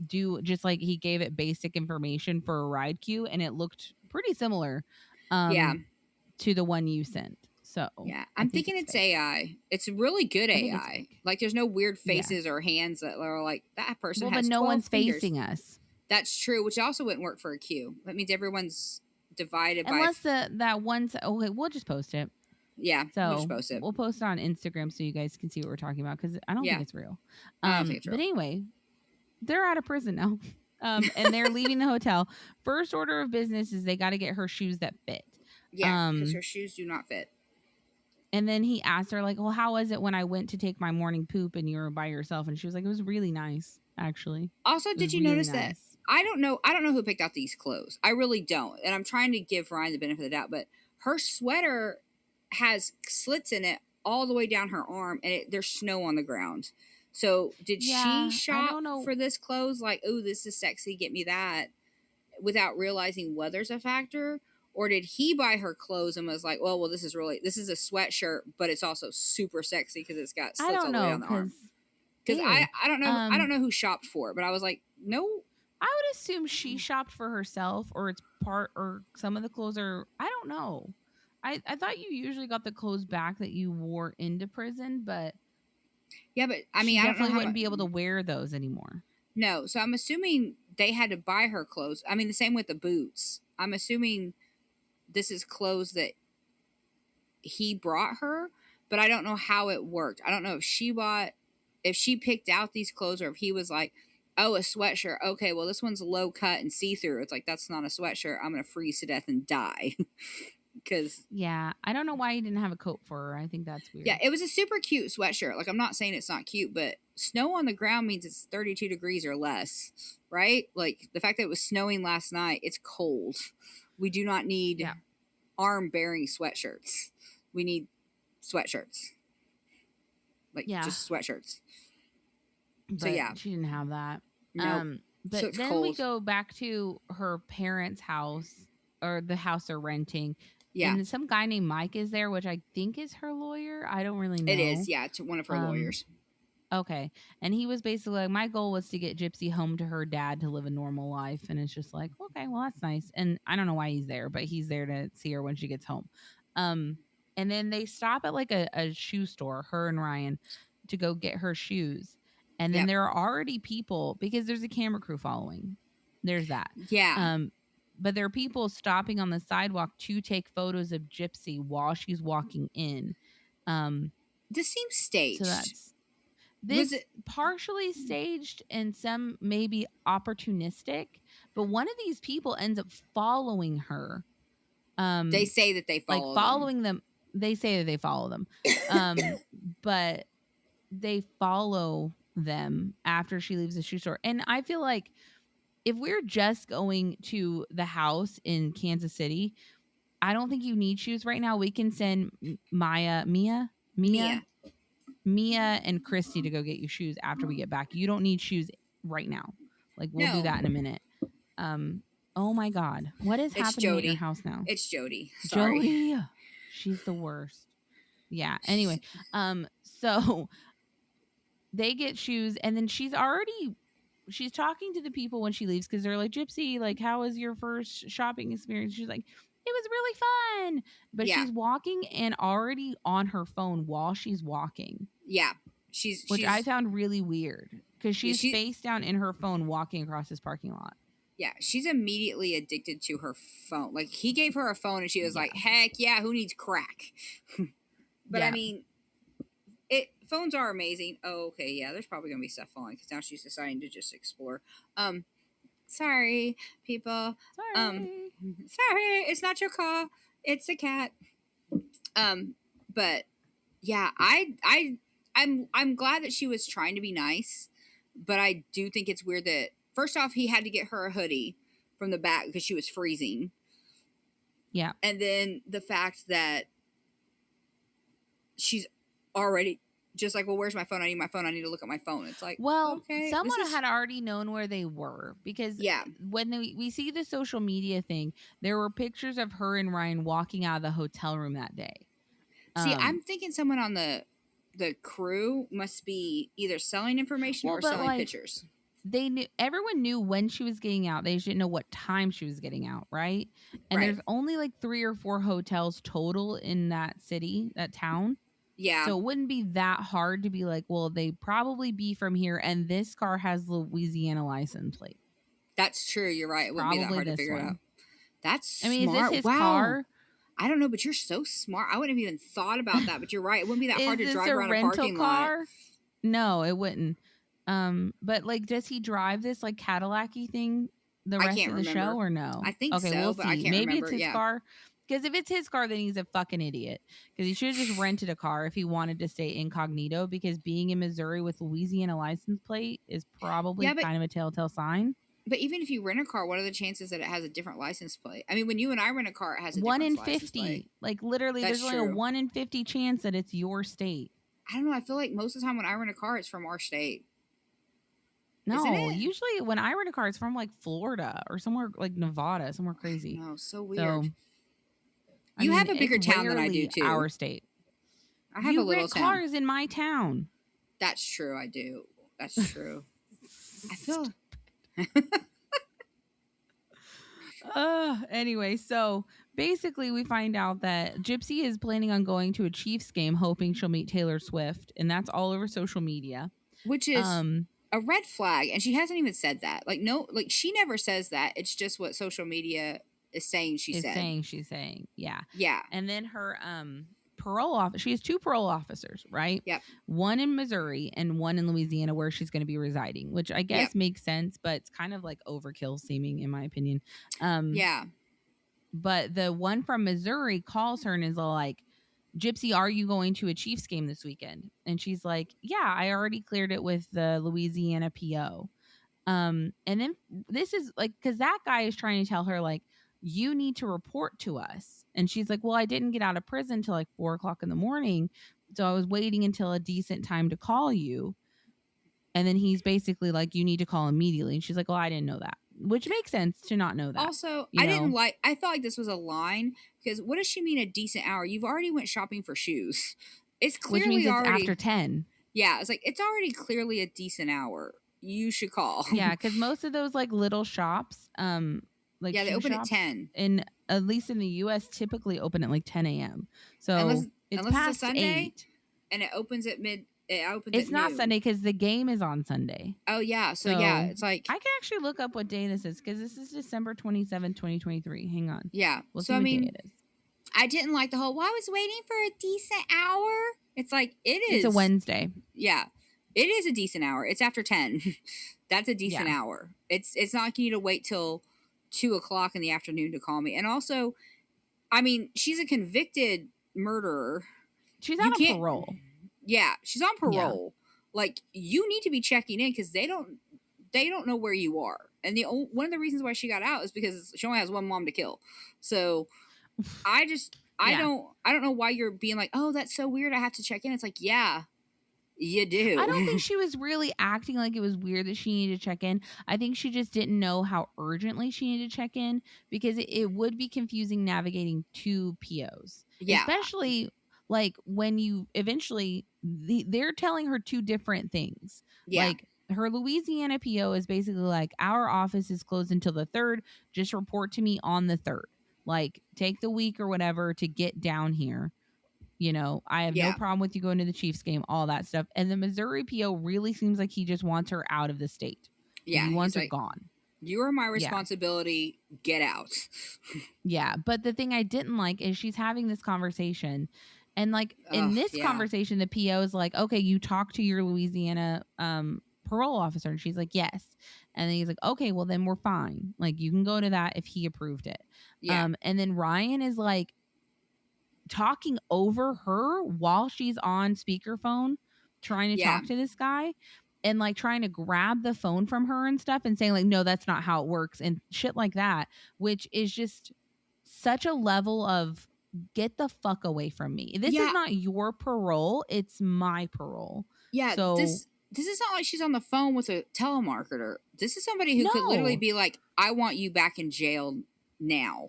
do just like he gave it basic information for a ride queue and it looked pretty similar to the one you sent. So yeah, I'm thinking it's fake. AI. It's really good AI. Like there's no weird faces or hands that are like that person has. But no 12 one's fingers. facing us. That's true, which also wouldn't work for a queue. That means everyone's divided unless that one. Okay, we'll just post it. Yeah, so we'll just post it. We'll post it on Instagram so you guys can see what we're talking about because I don't think it's real. I don't think it's real. But anyway, they're out of prison now. And they're leaving the hotel. First order of business is they got to get her shoes that fit. Yeah, because her shoes do not fit. And then he asked her, like, well, how was it when I went to take my morning poop and you were by yourself? And she was like, it was really nice, actually. Also, did you notice that? I don't know who picked out these clothes. I really don't. And I'm trying to give Ryan the benefit of the doubt, but her sweater has slits in it all the way down her arm and there's snow on the ground. So did she shop for this clothes like, oh, this is sexy, get me that, without realizing weather's a factor? Or did he buy her clothes and was like, well, this is a sweatshirt, but it's also super sexy because it's got slits all the way down the arm. Because I don't know. I don't know who shopped for it, but I was like, no. I would assume she shopped for herself or it's part or some of the clothes are, I don't know. I thought you usually got the clothes back that you wore into prison, but yeah, but I mean, I definitely wouldn't be able to wear those anymore. No, so I'm assuming they had to buy her clothes. I mean, the same with the boots. I'm assuming this is clothes that he brought her, but I don't know how it worked. I don't know if she picked out these clothes or if he was like, oh, a sweatshirt. Okay, well, this one's low cut and see-through. It's like, that's not a sweatshirt. I'm going to freeze to death and die. Because I don't know why he didn't have a coat for her. I think that's weird. Yeah, it was a super cute sweatshirt. Like, I'm not saying it's not cute, but snow on the ground means it's 32 degrees or less, right? Like, the fact that it was snowing last night, it's cold. We do not need arm-bearing sweatshirts. We need sweatshirts. Like, just sweatshirts. But so, yeah. She didn't have that. Nope. But so then cold. we go back to her parents' house, or the house they're renting. Yeah. And some guy named Mike is there, which I think is her lawyer. I don't really know. It is, yeah. It's one of her lawyers. Okay. And he was basically like, my goal was to get Gypsy home to her dad to live a normal life. And it's just like, okay, well, that's nice. And I don't know why he's there, but he's there to see her when she gets home. And then they stop at like a shoe store, her and Ryan, to go get her shoes. And then there are already people, because there's a camera crew following. There's that. Yeah. But there are people stopping on the sidewalk to take photos of Gypsy while she's walking in. This seems staged. So this partially staged and some maybe opportunistic, but one of these people ends up following her. They say that they following them. They say that they follow them. But they follow them after she leaves the shoe store. And I feel like if we're just going to the house in Kansas City, I don't think you need shoes right now. We can send Mia and Christy to go get you shoes after we get back. You don't need shoes right now. Like, we'll do that in a minute. Oh my God. What is happening at your house now? It's Jody. Sorry. Jody. She's the worst. Yeah. Anyway, so they get shoes and then she's talking to the people when she leaves because they're like, Gypsy, like, how was your first shopping experience? She's like, it was really fun. But she's walking and already on her phone while she's walking. Yeah. Which I found really weird because she's face down in her phone walking across this parking lot. Yeah, she's immediately addicted to her phone. Like, he gave her a phone and she was like, heck yeah, who needs crack? But I mean, phones are amazing. Oh, okay, yeah, there's probably going to be stuff falling because now she's deciding to just explore. Sorry, people. Sorry. Sorry, it's not your car. It's a cat. But yeah, I'm glad that she was trying to be nice, but I do think it's weird that first off, he had to get her a hoodie from the back because she was freezing. Yeah. And then the fact that she's already just like, well, where's my phone? I need my phone. I need to look at my phone. It's like, Well, okay, someone had already known where they were because when we see the social media thing, there were pictures of her and Ryan walking out of the hotel room that day. See, I'm thinking someone on the crew must be either selling information or selling pictures. They knew, everyone knew when she was getting out. They just didn't know what time she was getting out, right? And there's only like 3 or 4 hotels total in that city, that town. Yeah. So it wouldn't be that hard to be like, well, they probably be from here, and this car has Louisiana license plate. That's true. You're right. It wouldn't be that hard to figure it out. That's smart. Is this his car? I don't know, but you're so smart. I wouldn't have even thought about that, but you're right. It wouldn't be that hard to drive around a parking lot. No, it wouldn't. But like, does he drive this like Cadillac-y thing the rest of the show or no? I think so, we'll but see. I can't Maybe remember. It's his car. Because if it's his car, then he's a fucking idiot. Because he should have just rented a car if he wanted to stay incognito. Because being in Missouri with Louisiana license plate is probably kind of a telltale sign. But even if you rent a car, what are the chances that it has a different license plate? I mean, when you and I rent a car, it has a 1 different in 50. Like literally, there's only a 1 in 50 chance that it's your state. I don't know. I feel like most of the time when I rent a car, it's from our state. No, usually when I rent a car, it's from like Florida or somewhere like Nevada, somewhere crazy. No, so weird. So, you have a bigger town than I do too. Our state. I have a little rent cars in my town. That's true. I do. That's true. I feel. Anyway, so basically we find out that Gypsy is planning on going to a Chiefs game, hoping she'll meet Taylor Swift, and that's all over social media. Which is a red flag, and she hasn't even said that. Like, no, like she never says that. It's just what social media is saying she's saying. Yeah. Yeah. And then her parole officer, she has 2 parole officers, right? Yep. One in Missouri and one in Louisiana where she's going to be residing, which I guess makes sense, but it's kind of like overkill seeming in my opinion. Yeah. But the one from Missouri calls her and is like, Gypsy, are you going to a Chiefs game this weekend? And she's like, yeah, I already cleared it with the Louisiana PO. And then this is like, because that guy is trying to tell her like, you need to report to us. And she's like, well, I didn't get out of prison until like 4 o'clock in the morning. So I was waiting until a decent time to call you. And then he's basically like, you need to call immediately. And she's like, well, I didn't know that, which makes sense to not know that. Also, I thought like this was a line because what does she mean a decent hour? You've already went shopping for shoes. It's clearly which means it's already after 10. Yeah. It's like, it's already clearly a decent hour. You should call. Yeah. Cause most of those like little shops, like they open at 10. And at least in the US typically open at like 10 a.m. So unless past it's a Sunday 8. And it opens at It's not Sunday because the game is on Sunday. Oh yeah. So yeah, it's like I can actually look up what day this is because this is December 27th, 2023. Hang on. Yeah. We'll so see I mean, what day it is. I didn't like the whole, well, I was waiting for a decent hour. It's like, it is. It's a Wednesday. Yeah. It is a decent hour. It's after 10. That's a decent hour. It's not like you need to wait till 2 o'clock in the afternoon to call me. And also, I mean, she's a convicted murderer. She's on parole. Yeah, she's on parole. Yeah. Like, you need to be checking in because they don't know where you are. And one of the reasons why she got out is because she only has one mom to kill. So I don't know why you're being like, oh, that's so weird, I have to check in. It's like, yeah, you do. I don't think she was really acting like it was weird that she needed to check in. I think she just didn't know how urgently she needed to check in because it would be confusing navigating 2 POs. Yeah. Especially like when you eventually, they're telling her 2 different things. Yeah. Like her Louisiana PO is basically like, our office is closed until the 3rd. Just report to me on the 3rd. Like, take the week or whatever to get down here. You know, I have no problem with you going to the Chiefs game, all that stuff. And the Missouri PO really seems like he just wants her out of the state. Yeah. He wants her gone. You are my responsibility. Yeah. Get out. Yeah. But the thing I didn't like is she's having this conversation. And like in this conversation, the PO is like, okay, you talk to your Louisiana parole officer. And she's like, yes. And then he's like, okay, well then we're fine. Like you can go to that if he approved it. Yeah. And then Ryan is like talking over her while she's on speakerphone, trying to talk to this guy and like trying to grab the phone from her and stuff and saying like, no, that's not how it works and shit like that, which is just such a level of get the fuck away from me. This Yeah. is not your parole. It's my parole. Yeah, So this is not like she's on the phone with a telemarketer. This is somebody who could literally no. be like, I want you back in jail now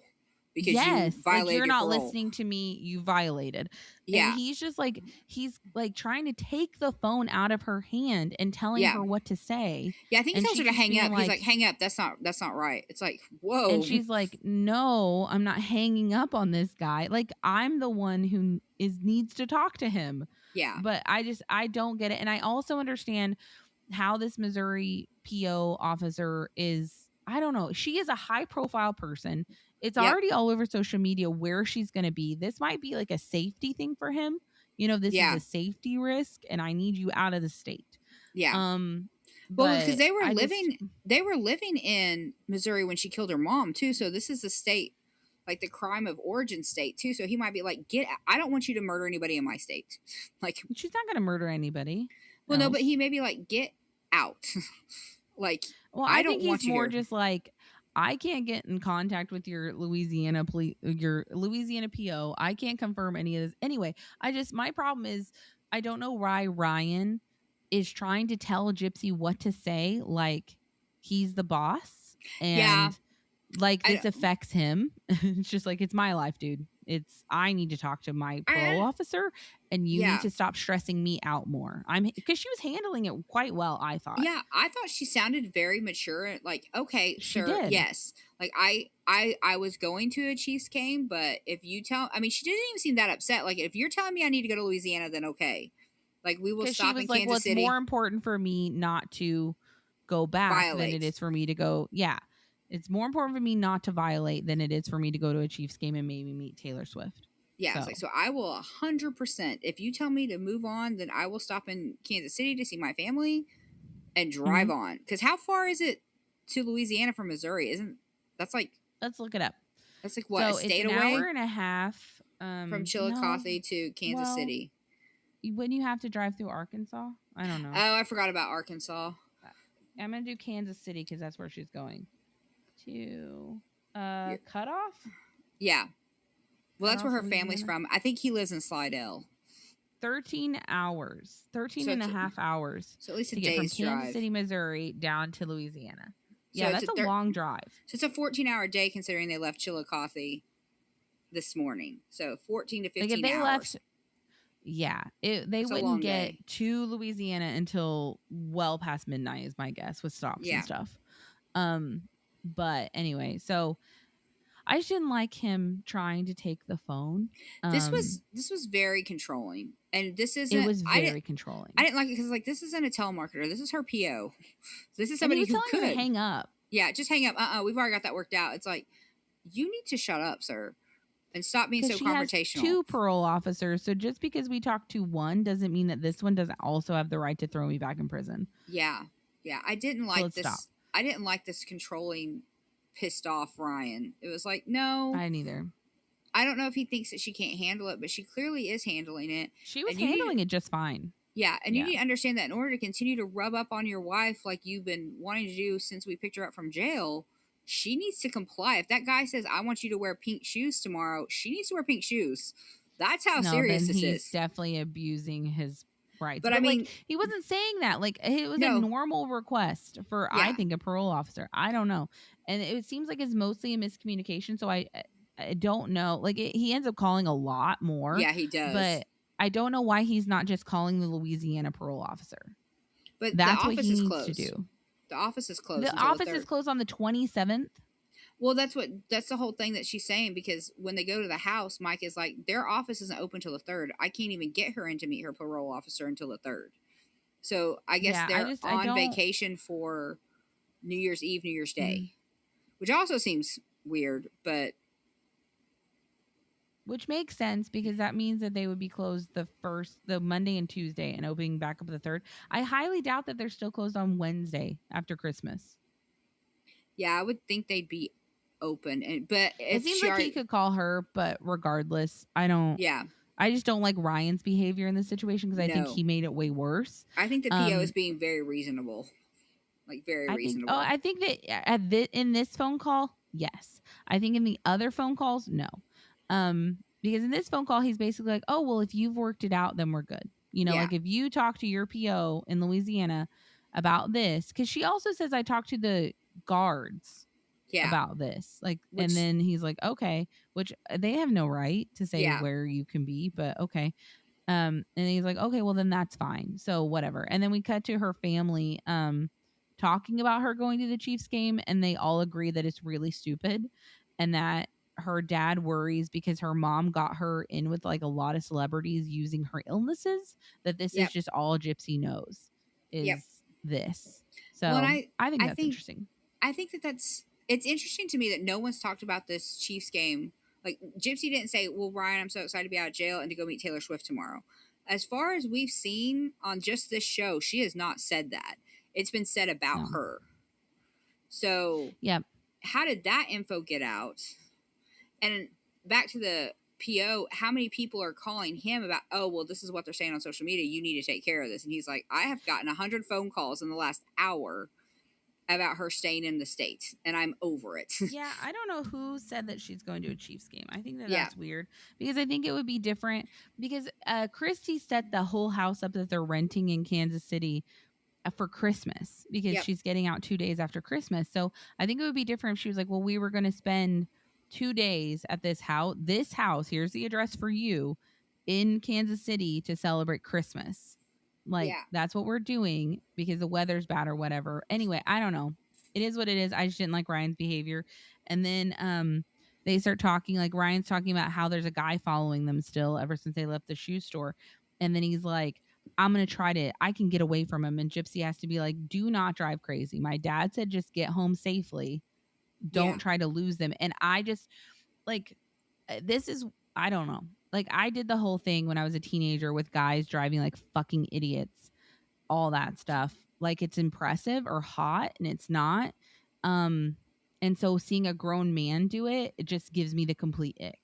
because you Yes, like violated you're your not parole. listening to me, you violated. And Yeah. he's just like, he's like trying to take the phone out of her hand and telling Yeah. her what to say. Yeah, I think he And tells her she's to just hang being up. He's like, hang up. That's not right. It's like, whoa. and she's like, no, I'm not hanging up on this guy. Like, I'm the one who needs to talk to him. Yeah. But I don't get it. And I also understand how this Missouri PO officer is. I don't know. She is a high profile person. It's Yep. already all over social media where she's going to be. This might be like a safety thing for him. You know, this Yeah. is a safety risk and I need you out of the state. Yeah. Well, because they were living in Missouri when she killed her mom too. So this is the state, like the crime of origin state too. So he might be like, I don't want you to murder anybody in my state. Like, she's not going to murder anybody. Well, no, but he may be like, get out. Like, well, I think he's more just like, I can't get in contact with your Louisiana PO. I can't confirm any of this. Anyway, my problem is I don't know why Ryan is trying to tell Gypsy what to say, like he's the boss and like this affects him. It's just like, it's my life, dude. I need to talk to my parole officer and you need to stop stressing me out more. Because she was handling it quite well, I thought. Yeah, I thought she sounded very mature. Like, okay, she sir, did. Yes. Like I was going to a Chiefs game, but if you she didn't even seem that upset. Like, if you're telling me I need to go to Louisiana, then okay. Like, we will stop in Kansas City. It's more important for me not to go back than it is for me to go. Yeah. It's more important for me not to violate than it is for me to go to a Chiefs game and maybe meet Taylor Swift. Yeah, so I will 100%. If you tell me to move on, then I will stop in Kansas City to see my family and drive on. Because how far is it to Louisiana from Missouri? Let's look it up. That's like what, a state away? It's an hour and a half from Chillicothe to Kansas City. Wouldn't you have to drive through Arkansas? I don't know. Oh, I forgot about Arkansas. I'm gonna do Kansas City because that's where she's going. To Cutoff? Yeah. Well, that's where her family's from. I think he lives in Slidell. 13 hours. 13 and a half hours. So at least to get from Kansas City, Missouri down to Louisiana. So yeah, that's a long drive. So it's a 14-hour day considering they left Chillicothe this morning. So 14 to 15 like if they hours. Left, yeah. They wouldn't get to Louisiana until well past midnight is my guess with stops and stuff. But anyway, so I just didn't like him trying to take the phone. This was very controlling, and this isn't. It was very controlling. I didn't like it because like this isn't a telemarketer. This is her PO. This is somebody who could hang up. Yeah, just hang up. We've already got that worked out. It's like, you need to shut up, sir, and stop being so confrontational. She has 2 parole officers, so just because we talked to one doesn't mean that this one doesn't also have the right to throw me back in prison. Yeah. I didn't like this. Stop. I didn't like this controlling, pissed off Ryan. It was like, no. I neither. I don't know if he thinks that she can't handle it, but she clearly is handling it. She was handling it just fine. Yeah, and you need to understand that in order to continue to rub up on your wife like you've been wanting to do since we picked her up from jail, she needs to comply. If that guy says, I want you to wear pink shoes tomorrow, she needs to wear pink shoes. That's how serious this is. He's definitely abusing his rights. But I mean, like, he wasn't saying that. Like, it was a normal request for, I think, a parole officer. I don't know. And it seems like it's mostly a miscommunication. So I don't know. Like, he ends up calling a lot more. Yeah, he does. But I don't know why he's not just calling the Louisiana parole officer. But that's what he needs to do. The office is closed. The office is closed on the 27th. Well, that's the whole thing that she's saying, because when they go to the house, Mike is like, their office isn't open till the 3rd. I can't even get her in to meet her parole officer until the 3rd. So I guess they're on vacation for New Year's Eve, New Year's Day, which also seems weird, but. Which makes sense because that means that they would be closed the Monday and Tuesday and opening back up the 3rd. I highly doubt that they're still closed on Wednesday after Christmas. Yeah, I would think they'd be open, but it seems like he could call her, but regardless, I don't. Yeah, I just don't like Ryan's behavior in this situation because I think he made it way worse. I think the PO is being very reasonable, like very reasonable. I think that in this phone call, yes. I think in the other phone calls, no. Because in this phone call, he's basically like, oh, well, if you've worked it out, then we're good. You know, Yeah. like if you talk to your PO in Louisiana about this, because she also says I talked to the guards Yeah. about this. Like, Which, and then he's like, okay, which they have no right to say Yeah. where you can be, but okay. And he's like, okay, well then that's fine. So whatever. And then we cut to her family talking about her going to the Chiefs game, and they all agree that it's really stupid and that her dad worries because her mom got her in with like a lot of celebrities using her illnesses, that this Yep. is just all Gypsy knows is Yep. this. So Well, and I think I that's think interesting. I think it's interesting to me that no one's talked about this Chiefs game. Like Gypsy didn't say, "Well, Ryan, I'm so excited to be out of jail and to go meet Taylor Swift tomorrow." As far as we've seen on just this show, she has not said that. It's been said about No. her. So, Yep. how did that info get out? And back to the PO, how many people are calling him about, oh, well, this is what they're saying on social media. You need to take care of this. And he's like, I have gotten 100 phone calls in the last hour about her staying in the States, and I'm over it. Yeah, I don't know who said that she's going to a Chiefs game. I think that Yeah. that's weird because I think it would be different because Christy set the whole house up that they're renting in Kansas City for Christmas because Yep. she's getting out 2 days after Christmas. So I think it would be different if she was like, well, we were going to spend 2 days at this house. This house, here's the address for you in Kansas City to celebrate Christmas. Like, Yeah. that's what we're doing because the weather's bad or whatever. Anyway, I don't know. It is what it is. I just didn't like Ryan's behavior. And then they start talking, like Ryan's talking about how there's a guy following them still ever since they left the shoe store. And then he's like, I'm going to try to, I can get away from him. And Gypsy has to be like, do not drive crazy. My dad said just get home safely. Don't try to lose them. And I just, like, this is, I don't know. Like, I did the whole thing when I was a teenager with guys driving like fucking idiots, all that stuff. Like, it's impressive or hot, and it's not. And so seeing a grown man do it, it just gives me the complete ick.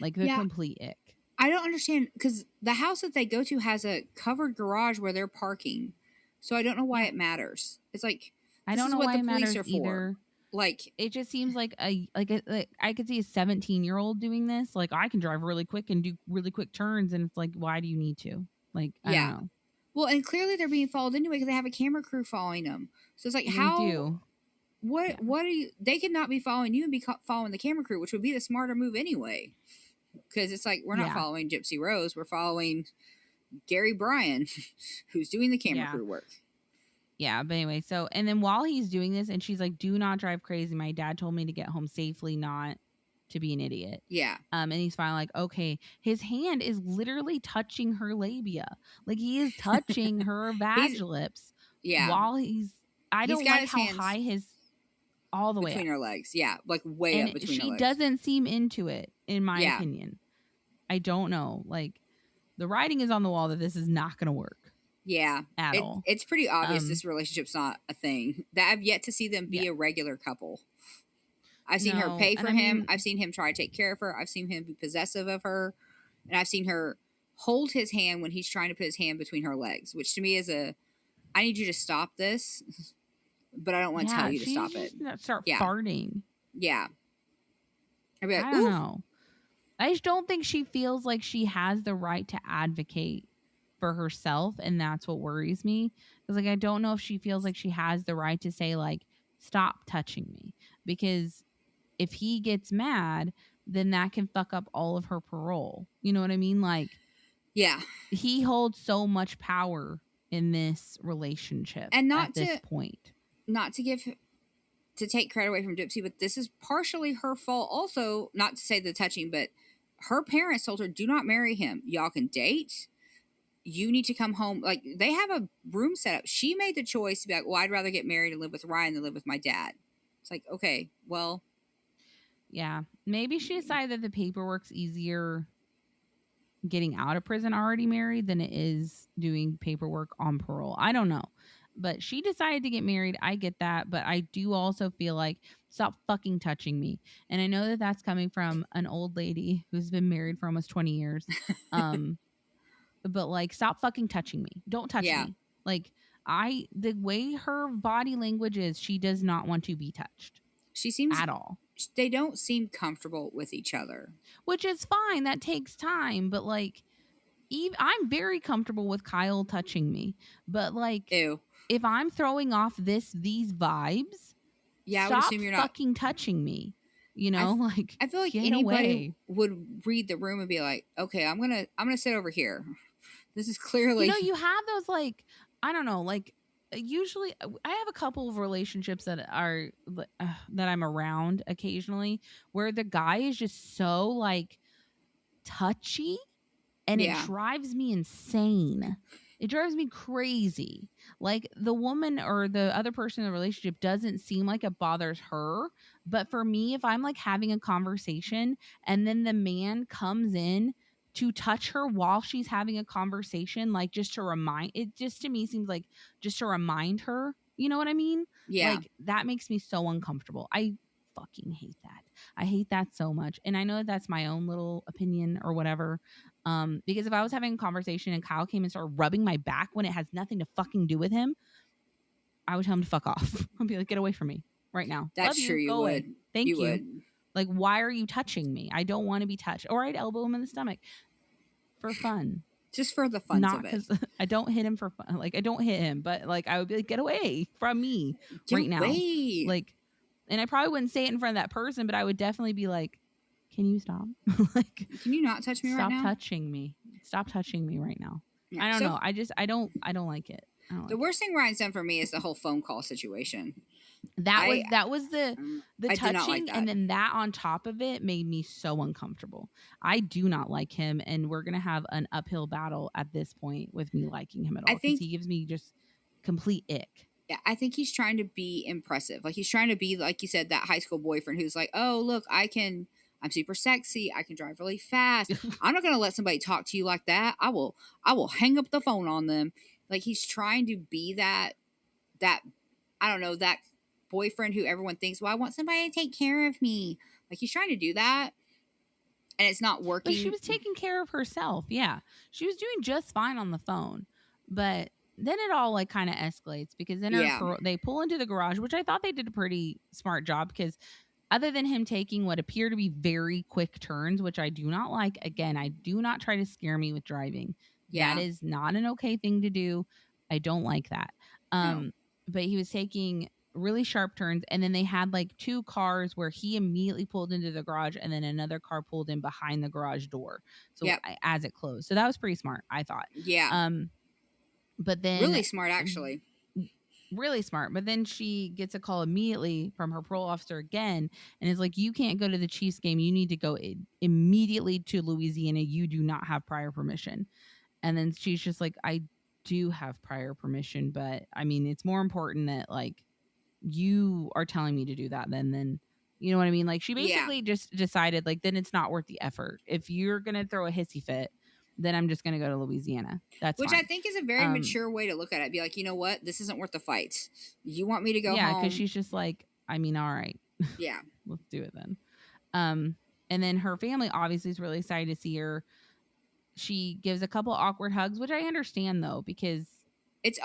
Like, the complete ick. I don't understand because the house that they go to has a covered garage where they're parking. So I don't know why it matters. It's like, I don't know what why the it police matters are for. either. Like, it just seems like like I could see a 17-year-old doing this. Like, I can drive really quick and do really quick turns, and it's like, why do you need to? Like, I don't know. Well, and clearly they're being followed anyway because they have a camera crew following them. So it's like, how? Do. What are you? They could not be following you and be following the camera crew, which would be the smarter move anyway. Because it's like, we're not following Gypsy Rose, we're following Gary Bryan, who's doing the camera crew work. Yeah, but anyway, so, and then while he's doing this, and she's like, do not drive crazy. My dad told me to get home safely, not to be an idiot. Yeah. And he's finally like, okay. His hand is literally touching her labia. Like, he is touching her vag lips. Yeah. While I don't like how high his, all the way between her legs. Yeah, like way up between her legs. She doesn't seem into it, in my opinion. I don't know. Like, the writing is on the wall that this is not going to work. Yeah. At all. It's pretty obvious this relationship's not a thing. That I've yet to see them be a regular couple. I've seen her pay for him. I've seen him try to take care of her. I've seen him be possessive of her. And I've seen her hold his hand when he's trying to put his hand between her legs, which to me is I need you to stop this. But I don't want to tell you to stop it. Start farting. Yeah. I'd be like, I don't know. I just don't think she feels like she has the right to advocate for herself, and that's what worries me. Because, like, I don't know if she feels like she has the right to say, like, stop touching me. Because if he gets mad, then that can fuck up all of her parole. You know what I mean? Like, yeah, he holds so much power in this relationship, and not at this point. Not to take credit away from Gypsy, but this is partially her fault also, not to say the touching, but her parents told her, do not marry him. Y'all can date. You need to come home. Like, they have a room set up. She made the choice to be like, well, I'd rather get married and live with Ryan than live with my dad. It's like, okay, well. Yeah. Maybe she decided that the paperwork's easier getting out of prison already married than it is doing paperwork on parole. I don't know. But she decided to get married. I get that. But I do also feel like, stop fucking touching me. And I know that that's coming from an old lady who's been married for almost 20 years. But, like, stop fucking touching me. Don't touch me. Like, the way her body language is, she does not want to be touched. She seems at all. they don't seem comfortable with each other. Which is fine. That takes time, but like I'm very comfortable with Kyle touching me, but like Ew. if I'm throwing off these vibes, Yeah, I would stop assume you're not. fucking touching me. You know, like I feel like get anybody away. would read the room and be like, okay, I'm gonna sit over here. This is clearly. You know, you have those like I don't know, like usually I have a couple of relationships that are that I'm around occasionally where the guy is just so like touchy and it Yeah. drives me insane. It drives me crazy. Like the woman or the other person in the relationship doesn't seem like it bothers her, but for me if I'm like having a conversation and then the man comes in to touch her while she's having a conversation like just to remind it just to me seems like just to remind her, you know what I mean? Yeah. Like that makes me so uncomfortable. I fucking hate that. I hate that so much. And I know that that's my own little opinion or whatever. Because if I was having a conversation and Kyle came and started rubbing my back when it has nothing to fucking do with him, I would tell him to fuck off. I'd be like, get away from me right now. That's Love true. you. You Go away. would. Thank You you. would. Like, why are you touching me? I don't want to be touched. Or I'd elbow him in the stomach for fun. Just for the funs Not of it. because I don't hit him for fun. Like, I don't hit him, but like, I would be like, get away from me Get right now. away. Like, and I probably wouldn't say it in front of that person, but I would definitely be like, can you stop? Like, can you not touch me right now? Stop touching me. Stop touching me right now. Yeah, I don't know. I don't like it. The worst thing Ryan's done for me is the whole phone call situation. That was the I did not like touching that. and then that on top of it made me so uncomfortable. I do not like him and we're going to have an uphill battle at this point with me liking him at all cuz he gives me just complete ick. Yeah, I think he's trying to be impressive. Like he's trying to be like you said that high school boyfriend who's like, "Oh, look, I'm super sexy. I can drive really fast. I'm not going to let somebody talk to you like that. I will hang up the phone on them." Like he's trying to be that I don't know, that boyfriend who everyone thinks, "Well, I want somebody to take care of me." Like he's trying to do that and it's not working. But she was taking care of herself. Yeah. She was doing just fine on the phone. But then it all like kind of escalates because then they pull into the garage, which I thought they did a pretty smart job because other than him taking what appear to be very quick turns, which I do not like. Again, I do not try to scare me with driving. Yeah. That is not an okay thing to do. I don't like that. No. But he was taking really sharp turns and then they had like two cars where he immediately pulled into the garage and then another car pulled in behind the garage door. So as it closed. So that was pretty smart, I thought. Yeah. But then really smart actually. Really smart. But then she gets a call immediately from her parole officer again and is like, you can't go to the Chiefs game. You need to go immediately to Louisiana. You do not have prior permission. And then she's just like, I do have prior permission, but I mean, it's more important that like you are telling me to do that than you know what I mean? Like she basically just decided like, then it's not worth the effort. If you're going to throw a hissy fit, then I'm just going to go to Louisiana. That's Which fine. I think is a very mature way to look at it. Be like, you know what? This isn't worth the fight. You want me to go home? Yeah, because she's just like, I mean, all right. Yeah. Let's do it then. And then her family obviously is really excited to see her. She gives a couple awkward hugs, which I understand though, because it's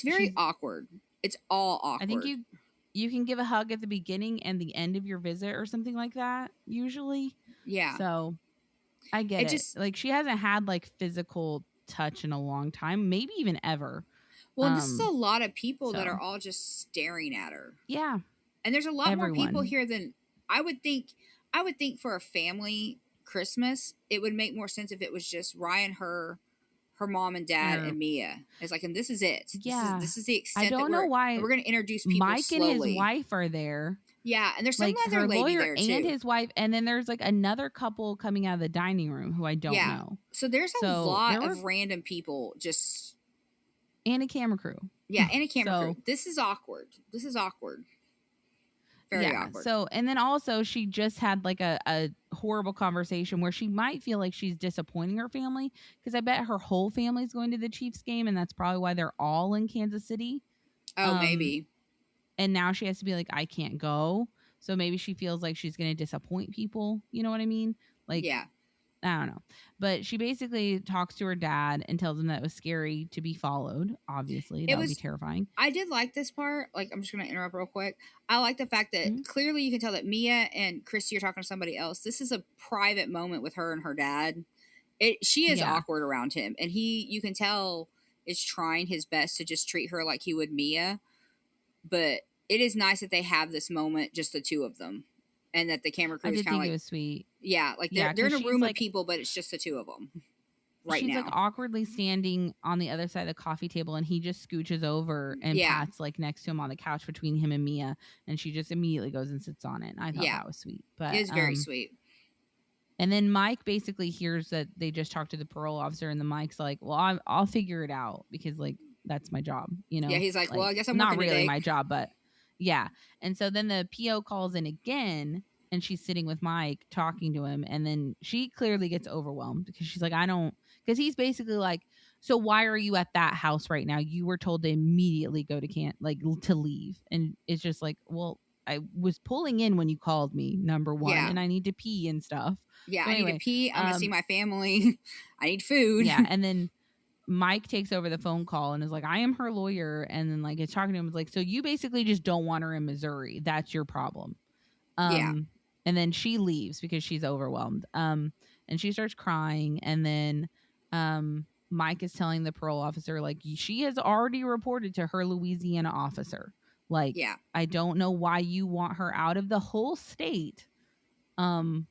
very awkward. It's all awkward. I think you can give a hug at the beginning and the end of your visit or something like that, usually. Yeah. So I get it. Just, like she hasn't had like physical touch in a long time, maybe even ever. Well, this is a lot of people that are all just staring at her. Yeah. And there's a lot more people here than I would think. I would think for a family Christmas, it would make more sense if it was just Ryan, her mom and dad, and Mia. It's like, and this is it. Yeah. This is the extent. I don't know why we're going to introduce people Mike slowly. And his wife are there. Yeah, and there's some like other her lady lawyer there too. And his wife, and then there's like another couple coming out of the dining room who I don't know. So there's a lot of random people just. And a camera crew. Yeah, and a camera crew. This is awkward. Very awkward. So, and then also she just had like a horrible conversation where she might feel like she's disappointing her family because I bet her whole family's going to the Chiefs game and that's probably why they're all in Kansas City. Oh, maybe. And now she has to be like, I can't go. So maybe she feels like she's going to disappoint people. You know what I mean? Like, yeah. I don't know. But she basically talks to her dad and tells him that it was scary to be followed. Obviously, It that would be was. terrifying. I did like this part. Like, I'm just gonna interrupt real quick. I like the fact that Mhm. clearly you can tell that Mia and Christy are talking to somebody else. This is a private moment with her and her dad. She is Yeah. awkward around him, and you can tell, is trying his best to just treat her like he would Mia. But it is nice that they have this moment, just the two of them, and that the camera crew I is did kind of think it like, was sweet. yeah, like Yeah, they're in because a room of people, but it's just the two of them right she's like now. awkwardly standing on the other side of the coffee table, and he just scooches over and Yeah, pats like next to him on the couch between him and Mia, and she just immediately goes and sits on it. And I thought yeah, that was sweet. it But was very sweet. and then Mike basically hears that they just talked to the parole officer, and the Mike's like, "Well, I'll figure it out because like that's my job, you Yeah, know, he's like, well, like I guess I'm not working really today. my job, but yeah." And so then the PO calls in again, and she's sitting with Mike talking to him, and then she clearly gets overwhelmed because she's like, "I don't," because he's basically like, "So why are you at that house right now? You were told to immediately go to to leave," and it's just like, well. I was pulling in when you called me, number one, Yeah, and I need to pee and stuff. yeah, So I need to anyway, pee. I'm gonna see um, my family. I need food. yeah, and then Mike takes over the phone call and is like, "I am her lawyer," and then like it's talking to him, is like, "So you basically just don't want her in Missouri? That's your problem." Yeah, Um, and then she leaves because she's overwhelmed. And she starts crying, and then Mike is telling the parole officer like she has already reported to her Louisiana officer. Like, yeah. I don't know why you want her out of the whole state. Um,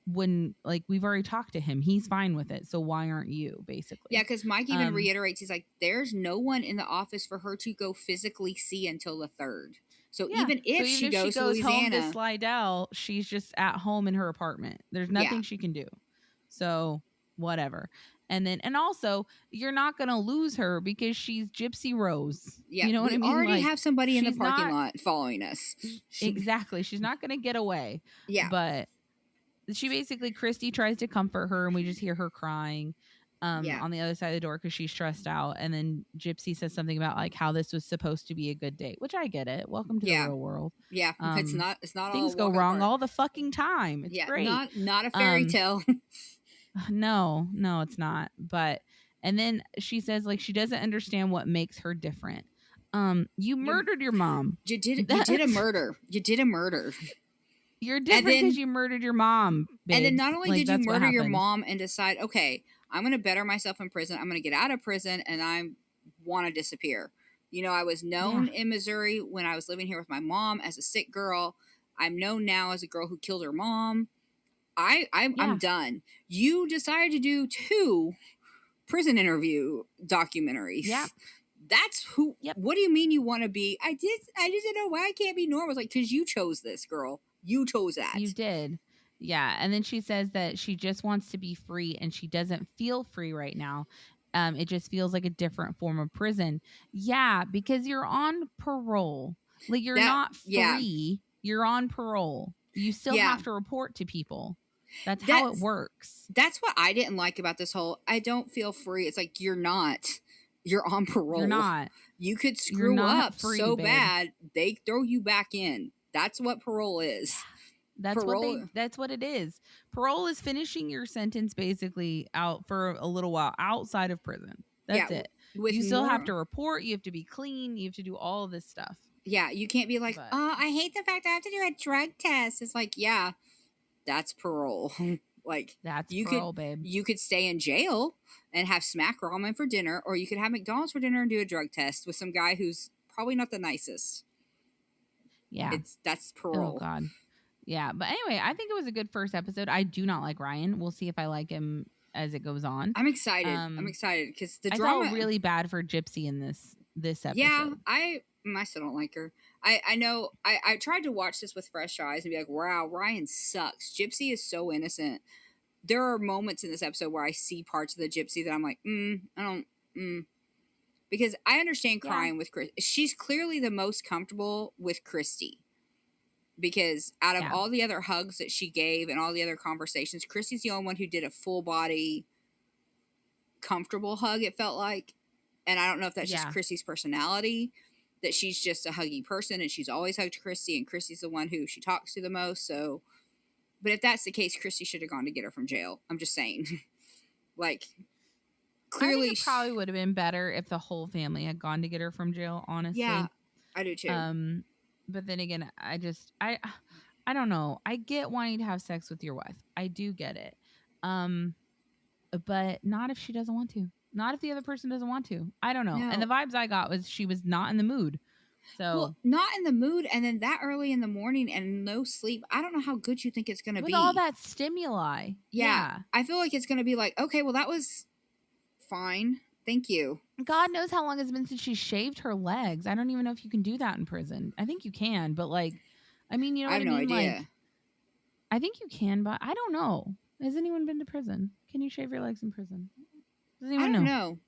when like we've already talked to him, he's fine with it, so why aren't you, Yeah, basically? because Mike even um reiterates, he's like, there's no one in the office for her to go physically see until the 3rd. So yeah, even so if even she if she goes to goes home to Louisiana, Slidell, she's just at home in her apartment, there's yeah, nothing she can do. So whatever. And also, you're not gonna lose her because she's Gypsy Rose, yeah, you know what we I mean? already Like, have somebody in the she's parking not lot following us. exactly, she's not gonna get away. Yeah, But she basically, Christy tries to comfort her, and we just hear her crying yeah, on the other side of the door because she's stressed out. And then Gypsy says something about like how this was supposed to be a good date, which I get it. Welcome to the yeah, real world. yeah. um It's not all a Things go walk in the wrong park. all the fucking time. It's Yeah, great. not a fairy um tale. no, it's not. But and then she says like she doesn't understand what makes her different. You you murdered your mom. you did a That's murder. You did a murder. You're And different because then you murdered your mom, and then babes. not only Like, did you that's what murder your happened. mom and decide, okay, I'm going to better myself in prison. I'm going to get out of prison and I want to disappear. You know, I was Yeah. known in Missouri when I was living here with my mom as a sick girl. I'm known now as a girl who killed her mom. I'm Yeah. done. You decided to do 2 prison interview documentaries. Yep. That's who. Yep. What do you mean you want to be? I didn't know why I can't be normal. It's like, because you chose this, girl. You chose that. You did. Yeah. And then she says that she just wants to be free, and she doesn't feel free right now. It just feels like a different form of prison. Yeah, because you're on parole. Like, you're That not yeah free. You're on parole. You still yeah. have to report to people. That's how it That's works. that's what I didn't like about this whole. I don't feel free. It's like you're not. You're on You're parole. not. You could You're screw not up free, so babe. bad they throw you back in. That's what parole is. Parole. That's what it is. Parole is finishing your sentence basically out for a little while outside of prison. Yeah, That's it. with You still have more. to report, you have to be clean, you have to do all of this stuff. Yeah, you can't be like, But oh, I hate the fact I have to do a drug test. It's like, yeah, that's parole. Like, that's you could parole, babe. you could stay in jail and have smack ramen for dinner, or you could have McDonald's for dinner and do a drug test with some guy who's probably not the nicest. Yeah. That's Oh parole. god. Yeah, but anyway, I think it was a good first episode. I do not like Ryan. We'll see if I like him as it goes on. I'm excited because the I drama. felt really bad for Gypsy in this episode. Yeah, I still don't like her. I know. I tried to watch this with fresh eyes and be like, wow, Ryan sucks. Gypsy is so innocent. There are moments in this episode where I see parts of the Gypsy that I'm like, I don't, because I understand Yeah. crying with Chris. She's clearly the most comfortable with Christy. Because out of all the other hugs that she gave and all the other conversations, Christy's the only one who did a full body comfortable hug, it felt like. And I don't know if that's just Christy's personality, that she's just a huggy person and she's always hugged Christy, and Christy's the one who she talks to the most. So But if that's the case, Christy should have gone to get her from jail. I'm just saying. Like, clearly. I think it probably would have been better if the whole family had gone to get her from jail, honestly. Yeah, I do too. But then again, I don't know. I get wanting to have sex with your wife. I do get it. But not if she doesn't want to. Not if the other person doesn't want to. I don't know. No. And the vibes I got was she was not in the mood. So well, not in the mood, and then that early in the morning and no sleep. I don't know how good you think it's going to be. With all that stimuli. Yeah. I feel like it's going to be like, okay, well, that was fine. Thank you. God knows how long it's been since she shaved her legs. I don't even know if you can do that in prison. I think you can, but like, I mean, you know what I mean? I have no idea. Like, I think you can, but I don't know. Has anyone been to prison? Can you shave your legs in prison? Does anyone know?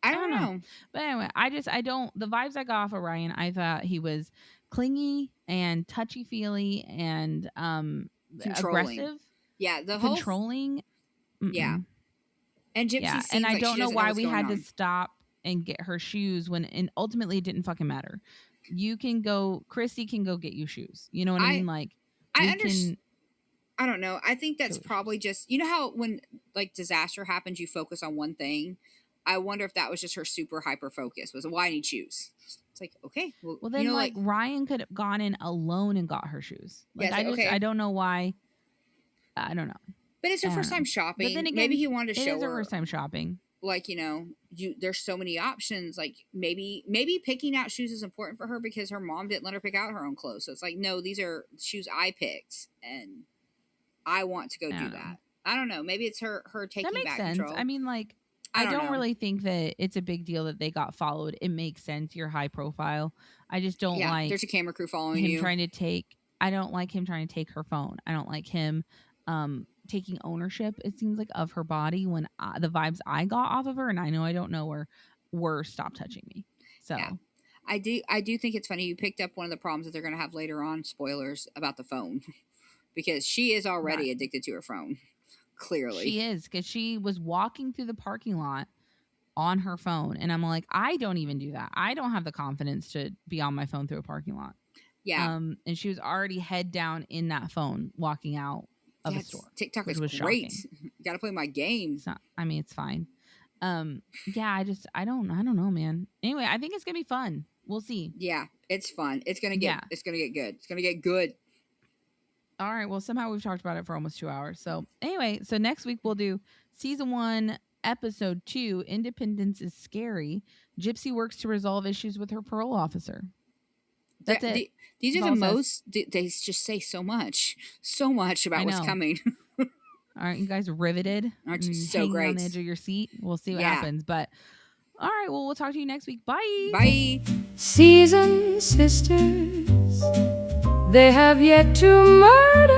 I don't know. But anyway, the vibes I got off of Ryan, I thought he was clingy and touchy-feely and aggressive. Yeah, controlling. Yeah. And Gypsy seems and I like don't she know doesn't why what's we going had on. to stop and get her shoes and ultimately it didn't fucking matter. You can go, Christy can go get you shoes. You know what I mean? Like, I understand. I don't know. I think that's probably just, you know how when like disaster happens, you focus on one thing. I wonder if that was just her super hyper focus. Was why I need shoes. It's like, okay, well then you know, like Ryan could have gone in alone and got her shoes. Like, I don't know why. I don't know. But it's her first time shopping. But then again, maybe he wanted to show her. It is her first time shopping. Like, you know, there's so many options. Like maybe picking out shoes is important for her because her mom didn't let her pick out her own clothes. So it's like, no, these are shoes I picked and I want to go do that. I don't know. Maybe it's her taking back control. I mean, like, I don't really think that it's a big deal that they got followed. It makes sense. You're high profile. I just don't like there's a camera crew following him you. I don't like him trying to take her phone. I don't like him taking ownership, it seems like, of her body when the vibes I got off of her, and I know I don't know her, were stop touching me. So yeah. I do think it's funny you picked up one of the problems that they're going to have later on, spoilers, about the phone. Because she is already addicted to her phone. Clearly. She is, because she was walking through the parking lot on her phone. And I'm like, I don't even do that. I don't have the confidence to be on my phone through a parking lot. Yeah. And she was already head down in that phone walking out of a store. TikTok is great. Got to play my game. It's fine. I don't know, man. Anyway, I think it's going to be fun. We'll see. Yeah, it's fun. It's going to get good. It's going to get good. All right. Well, somehow we've talked about it for almost 2 hours. So anyway, next week we'll do season 1, episode 2, Independence is Scary. Gypsy works to resolve issues with her parole officer. That's it. These are the most, they just say so much about what's coming. Aren't you guys riveted? Aren't you so great? On the edge of your seat. We'll see what happens. But all right. Well, we'll talk to you next week. Bye. Bye. Seasoned sisters, they have yet to murder.